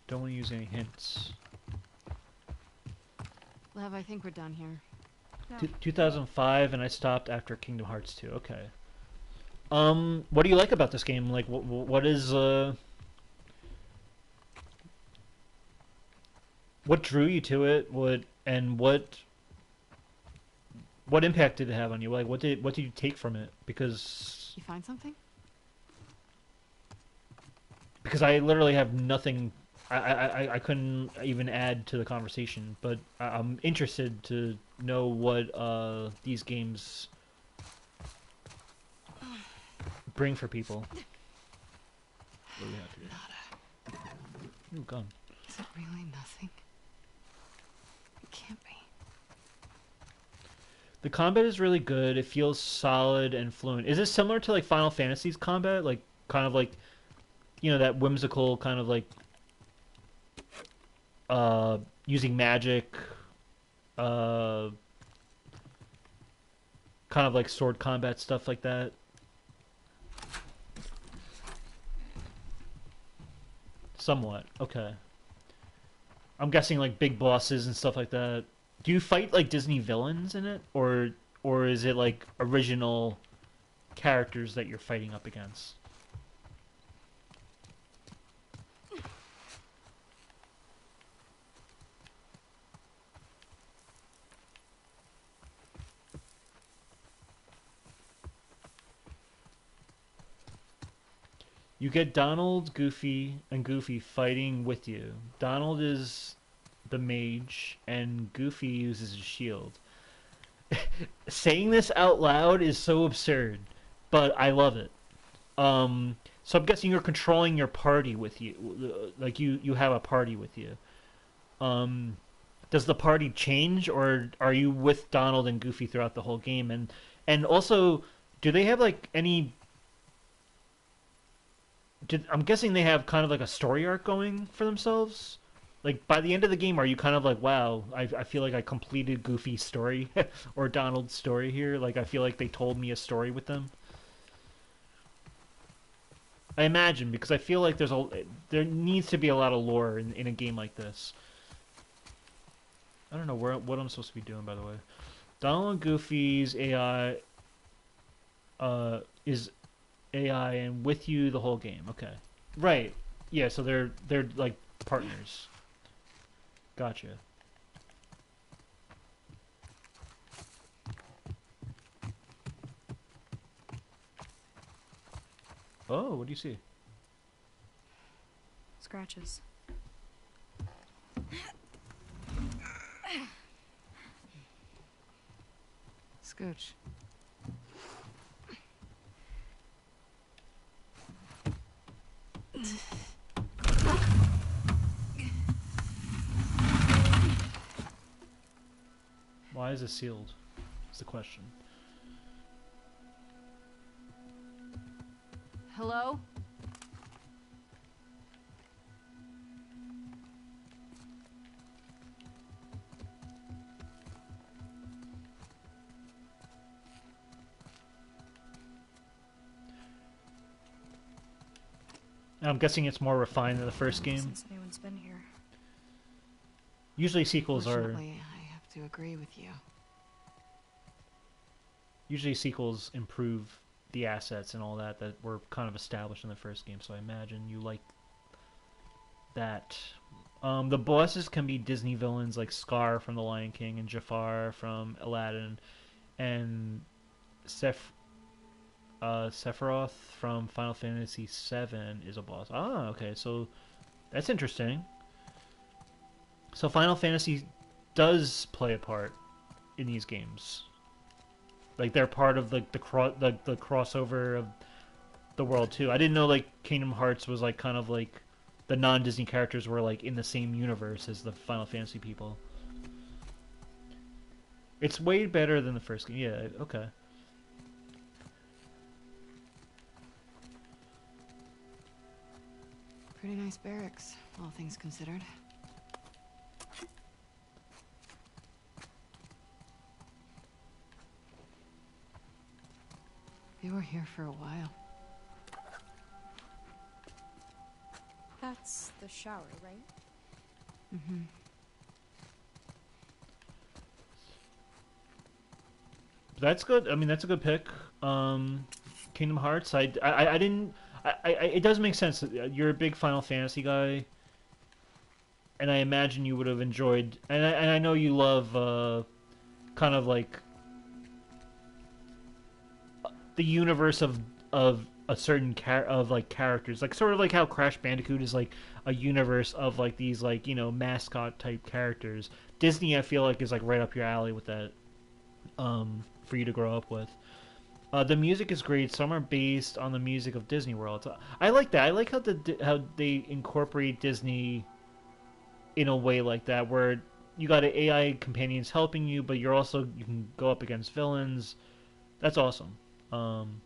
Don't want to use any hints. Lev, I think we're done here. No. 2005, and I stopped after Kingdom Hearts 2. Okay. What do you like about this game? Like, what is what drew you to it? What impact did it have on you? Like, what did you take from it? Because You find something? I literally have nothing. I couldn't even add to the conversation, but I'm interested to know what these games bring for people. What do we have here? Ooh, gun. Is it really nothing? It can't be. The combat is really good. It feels solid and fluent. Is it similar to like Final Fantasy's combat? Like kind of like that whimsical kind of like using magic, uh, kind of like sword combat stuff like that. Somewhat. Okay. I'm guessing like big bosses and stuff like that. Do you fight like Disney villains in it, or is it like original characters that you're fighting up against? You get Donald, Goofy, and Goofy fighting with you. Donald is the mage, and Goofy uses a shield. Saying this out loud is so absurd, but I love it. So I'm guessing you're controlling your party with you, like you have a party with you. Um, does the party change, or are you with Donald and Goofy throughout the whole game? And also, do they have like any? I'm guessing they have kind of like a story arc going for themselves. Like by the end of the game, are you kind of like, wow, I feel like I completed Goofy's story or Donald's story here? Like I feel like they told me a story with them. I imagine because I feel like there needs to be a lot of lore in a game like this. I don't know what I'm supposed to be doing, by the way. Donald and Goofy's AI is AI and with you the whole game. Okay, right. Yeah, so they're like partners. Gotcha. Oh, what do you see? Scratches. Scooch. Why is it sealed? Is the question. Hello? I'm guessing it's more refined than the first game. Since anyone's been here. Usually sequels are Fortunately, I have to agree with you. usually sequels improve the assets and all that were kind of established in the first game. So I imagine you like that. The bosses can be Disney villains like Scar from The Lion King and Jafar from Aladdin, and Sephiroth from Final Fantasy VII is a boss. Ah, okay, so that's interesting. So Final Fantasy does play a part in these games. Like they're part of the crossover of the world too. I didn't know like Kingdom Hearts was like kind of like the non-Disney characters were like in the same universe as the Final Fantasy people. It's way better than the first game. Yeah, okay. Pretty nice barracks, all things considered. You were here for a while. That's the shower, right? Mm-hmm. That's good. I mean, that's a good pick. Kingdom Hearts. I didn't. It does make sense. You're a big Final Fantasy guy, and I imagine you would have enjoyed. And I know you love kind of like the universe of a certain characters, like sort of like how Crash Bandicoot is like a universe of like these like mascot type characters. Disney, I feel like, is like right up your alley with that. For you to grow up with. The music is great. Some are based on the music of Disney World. So I like that. I like how they incorporate Disney in a way like that, where you got AI companions helping you, but you can go up against villains. That's awesome. And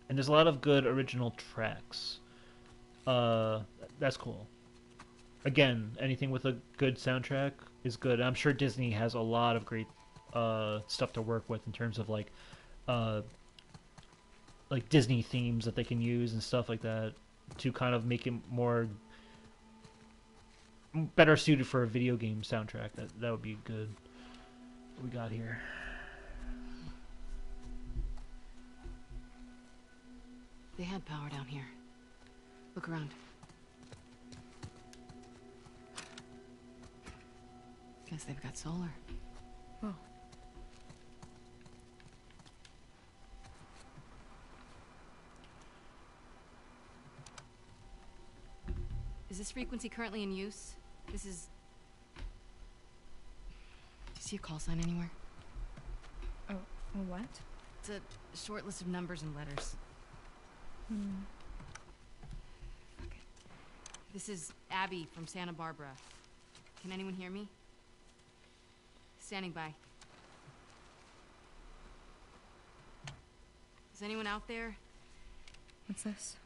there's a lot of good original tracks. That's cool. again, anything with a good soundtrack is good. I'm sure Disney has a lot of great stuff to work with in terms of uh, like Disney themes that they can use and stuff like that to kind of make it more better suited for a video game soundtrack. That would be good. What we got here? They had power down here. Look around. Guess they've got solar. Whoa. Is this frequency currently in use? This is... Do you see a call sign anywhere? Oh, a what? It's a short list of numbers and letters. Hmm. Okay. This is Abby from Santa Barbara. Can anyone hear me? Standing by. Is anyone out there? What's this?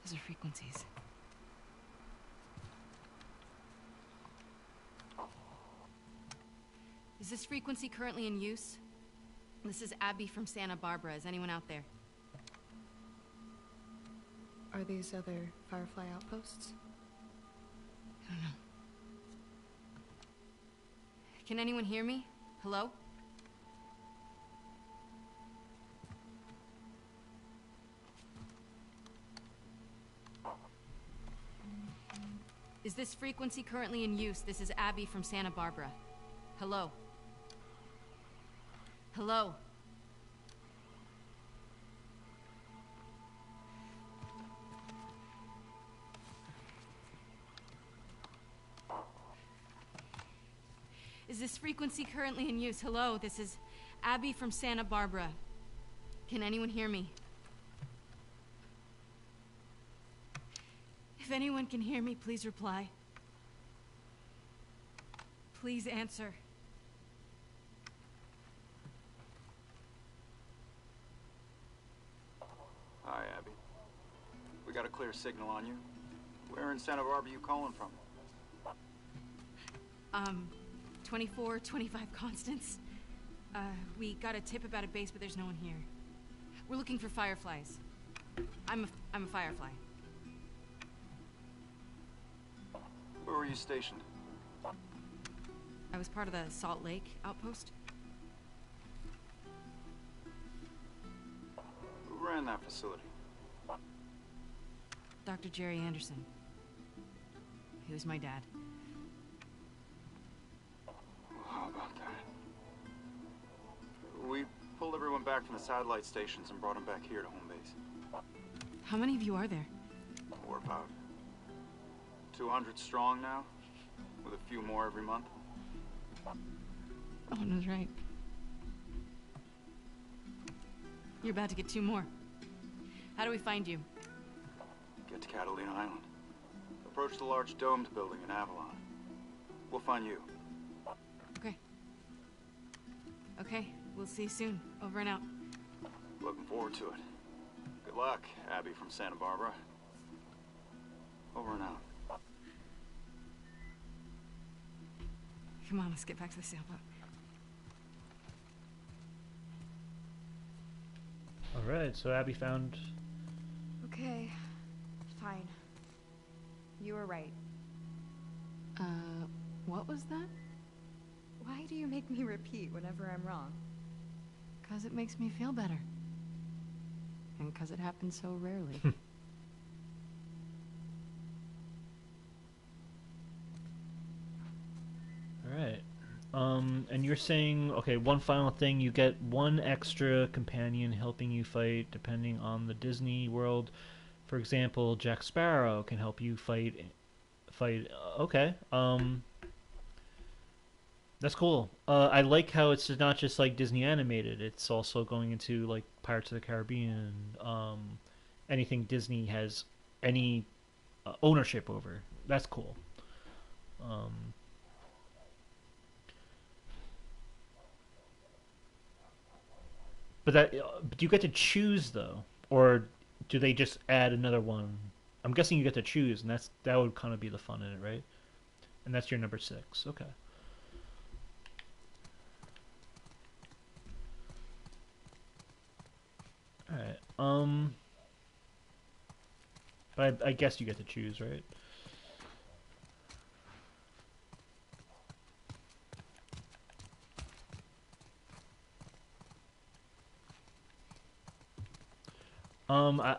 Those are frequencies. Is this frequency currently in use? This is Abby from Santa Barbara. Is anyone out there? Are these other Firefly outposts? I don't know. Can anyone hear me? Hello? Is this frequency currently in use? This is Abby from Santa Barbara. Hello? Hello? Is this frequency currently in use? Hello, this is Abby from Santa Barbara. Can anyone hear me? If anyone can hear me, please reply. Please answer. Hi, Abby. We got a clear signal on you. Where in Santa Barbara you calling from? 2425 Constance. We got a tip about a base, but there's no one here. We're looking for fireflies. I'm a firefly. Where were you stationed? I was part of the Salt Lake outpost. Who ran that facility? Dr. Jerry Anderson. He was my dad. Well, how about that? We pulled everyone back from the satellite stations and brought them back here to home base. How many of you are there? We're about 200 strong now, with a few more every month. Oh, that's right. You're about to get 2 more. How do we find you? Get to Catalina Island. Approach the large domed building in Avalon. We'll find you. Okay. Okay, we'll see you soon. Over and out. Looking forward to it. Good luck, Abby from Santa Barbara. Over and out. Come on, let's get back to the sailboat. All right, so Abby found. Okay. Fine. You were right. What was that? Why do you make me repeat whenever I'm wrong? 'Cause it makes me feel better. And 'cause it happens so rarely. All right. And you're saying, okay, one final thing, you get one extra companion helping you fight depending on the Disney world. For example, Jack Sparrow can help you fight. Okay. That's cool. I like how it's not just like Disney animated. It's also going into like Pirates of the Caribbean, anything Disney has any ownership over. That's cool. But do you get to choose though, or do they just add another one? I'm guessing you get to choose, and that would kind of be the fun in it, right? And that's your number 6. Okay. All right. But I guess you get to choose, right? Um, I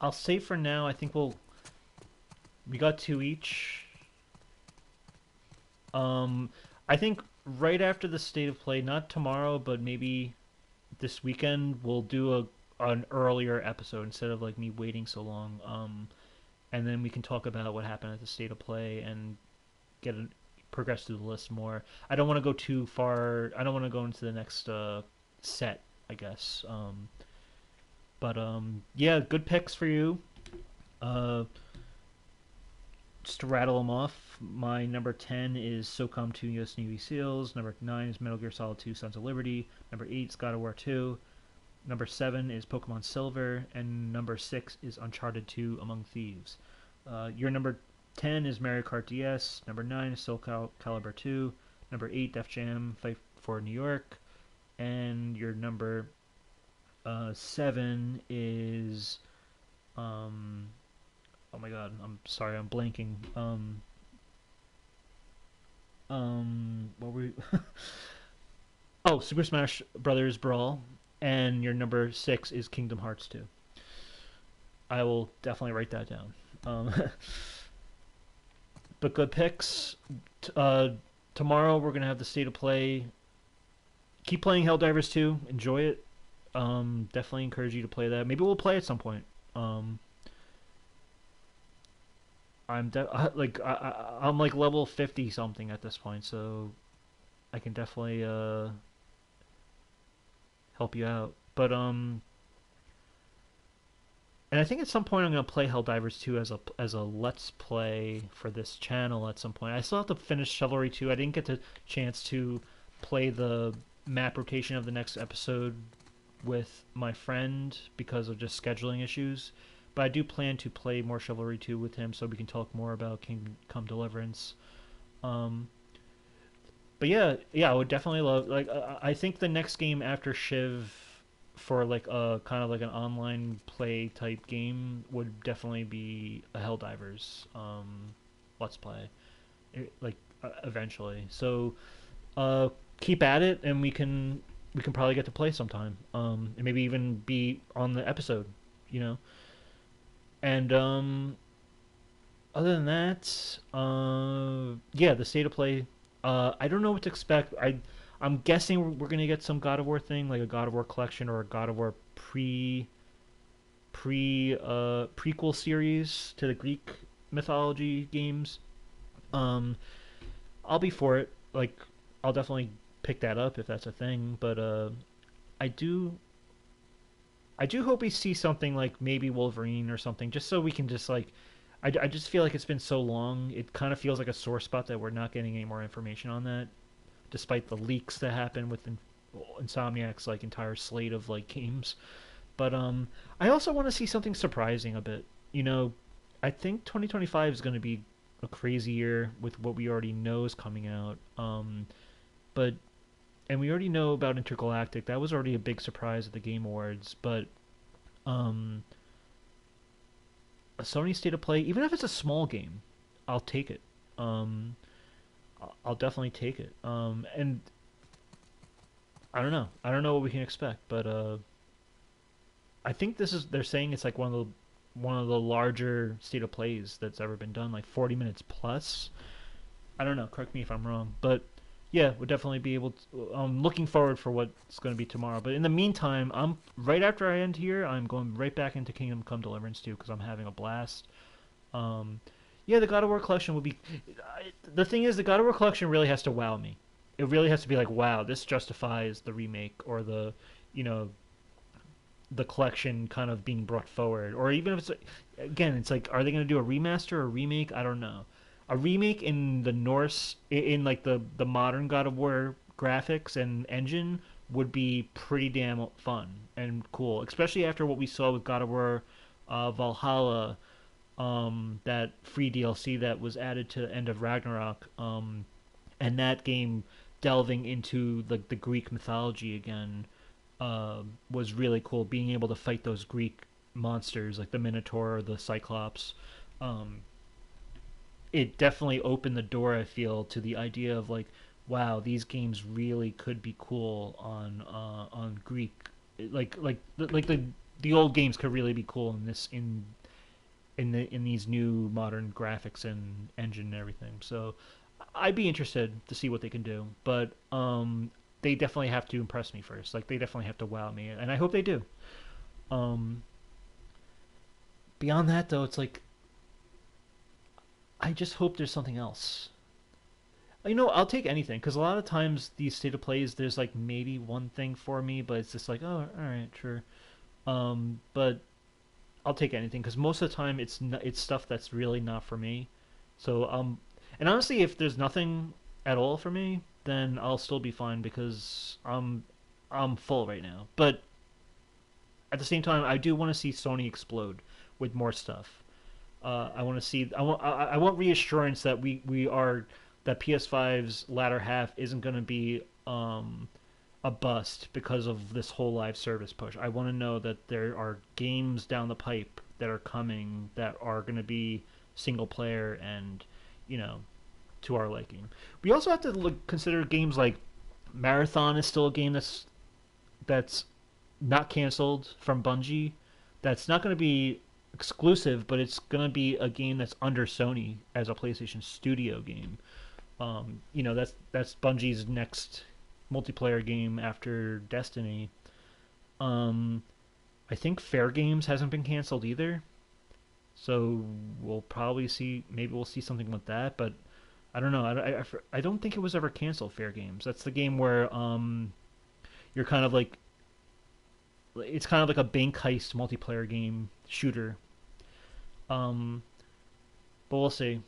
I'll say for now, I think we got 2 each. Um, I think right after the state of play, not tomorrow, but maybe this weekend, we'll do an earlier episode instead of like me waiting so long. And then we can talk about what happened at the state of play and get progress through the list more. I don't want to go too far. I don't want to go into the next set, I guess. But yeah, good picks for you. Uh, just to rattle them off, my number 10 is SOCOM 2 US Navy SEALs. Number 9 is Metal Gear Solid 2 Sons of Liberty. Number 8 is God of War 2. Number 7 is Pokemon Silver. And number 6 is Uncharted 2 Among Thieves. Your number 10 is Mario Kart DS. Number 9 is Soul Calibur 2. Number 8, Def Jam Fight for New York. And your number 7 is oh my god, I'm sorry, I'm blanking. What were we? Oh, Super Smash Brothers Brawl, and your number 6 is Kingdom Hearts 2. I will definitely write that down. But good picks. Tomorrow we're gonna have the state of play. Keep playing Helldivers 2. Enjoy it. Definitely encourage you to play that. Maybe we'll play at some point. I'm I'm like level 50 something at this point, so I can definitely help you out. But and I think at some point I'm gonna play Helldivers 2 as a let's play for this channel at some point. I still have to finish Chivalry 2. I didn't get the chance to play the map rotation of the next episode with my friend because of just scheduling issues. But I do plan to play more Chivalry 2 with him so we can talk more about Kingdom Come Deliverance. But yeah, I would definitely love, like, I think the next game after Shiv for like a kind of like an online play type game would definitely be a Helldivers let's play, eventually. So keep at it, and we can probably get to play sometime, and maybe even be on the episode, you know. And other than that, yeah, the state of play. I don't know what to expect. I'm guessing we're gonna get some God of War thing, like a God of War collection or a God of War prequel series to the Greek mythology games. I'll be for it. Like, I'll definitely pick that up if that's a thing. But I do hope we see something like maybe Wolverine or something, just so we can just like. I just feel like it's been so long. It kind of feels like a sore spot that we're not getting any more information on that, despite the leaks that happen with Insomniac's like entire slate of like games. But I also want to see something surprising a bit. You know, I think 2025 is going to be a crazy year with what we already know is coming out. But and we already know about Intergalactic. That was already a big surprise at the Game Awards. But a Sony State of Play, even if it's a small game, I'll take it. I'll definitely take it. And I don't know. I don't know what we can expect, but I think they're saying it's like one of the larger State of Plays that's ever been done, like 40 minutes plus. I don't know. Correct me if I'm wrong, but yeah, we'll definitely be able to. I'm looking forward for what's going to be tomorrow. But in the meantime, I'm right after I end here. I'm going right back into Kingdom Come Deliverance 2 because I'm having a blast. Yeah, the God of War collection would be. The thing is, the God of War collection really has to wow me. It really has to be like, wow, this justifies the remake or the, the collection kind of being brought forward. Or even if it's, again, it's like, are they going to do a remaster or a remake? I don't know. A remake in the Norse, in like the modern God of War graphics and engine would be pretty damn fun and cool, especially after what we saw with God of War Valhalla, that free DLC that was added to End of Ragnarok, and that game delving into the Greek mythology again was really cool. Being able to fight those Greek monsters like the Minotaur, the Cyclops, it definitely opened the door. I feel to the idea of like, wow, these games really could be cool on Greek, like the old games could really be cool in this in these new modern graphics and engine and everything. So I'd be interested to see what they can do, but they definitely have to impress me first. Like they definitely have to wow me, and I hope they do. Um, Beyond that, though, it's like I just hope there's something else. I'll take anything because a lot of times these state of plays, there's like maybe one thing for me, but it's just like, oh, all right, sure. But I'll take anything because most of the time it's stuff that's really not for me. So and honestly, if there's nothing at all for me, then I'll still be fine because I'm full right now. But at the same time, I do want to see Sony explode with more stuff. I want to see. I want reassurance that we are that PS5's latter half isn't going to be a bust because of this whole live service push. I want to know that there are games down the pipe that are coming that are going to be single player and to our liking. We also have to consider games like Marathon is still a game that's not canceled from Bungie. That's not going to be exclusive, but it's going to be a game that's under Sony as a PlayStation Studio game. That's Bungie's next multiplayer game after Destiny. I think Fair Games hasn't been canceled either, so we'll probably see. Maybe we'll see something with that, but I don't know. I don't think it was ever canceled. Fair Games. That's the game where you're kind of like it's kind of like a bank heist multiplayer game shooter. But we'll see.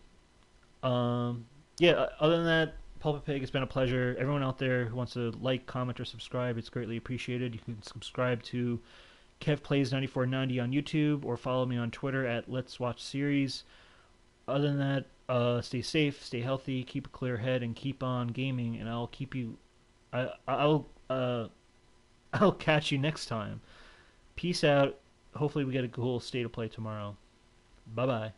Yeah. Other than that, Pulpit Pig, it's been a pleasure. Everyone out there who wants to like, comment, or subscribe, it's greatly appreciated. You can subscribe to Kev Plays 9490 on YouTube or follow me on Twitter at Let's Watch Series. Other than that, stay safe, stay healthy, keep a clear head, and keep on gaming. And I'll keep you. I'll catch you next time. Peace out. Hopefully we get a cool state of play tomorrow. Bye bye.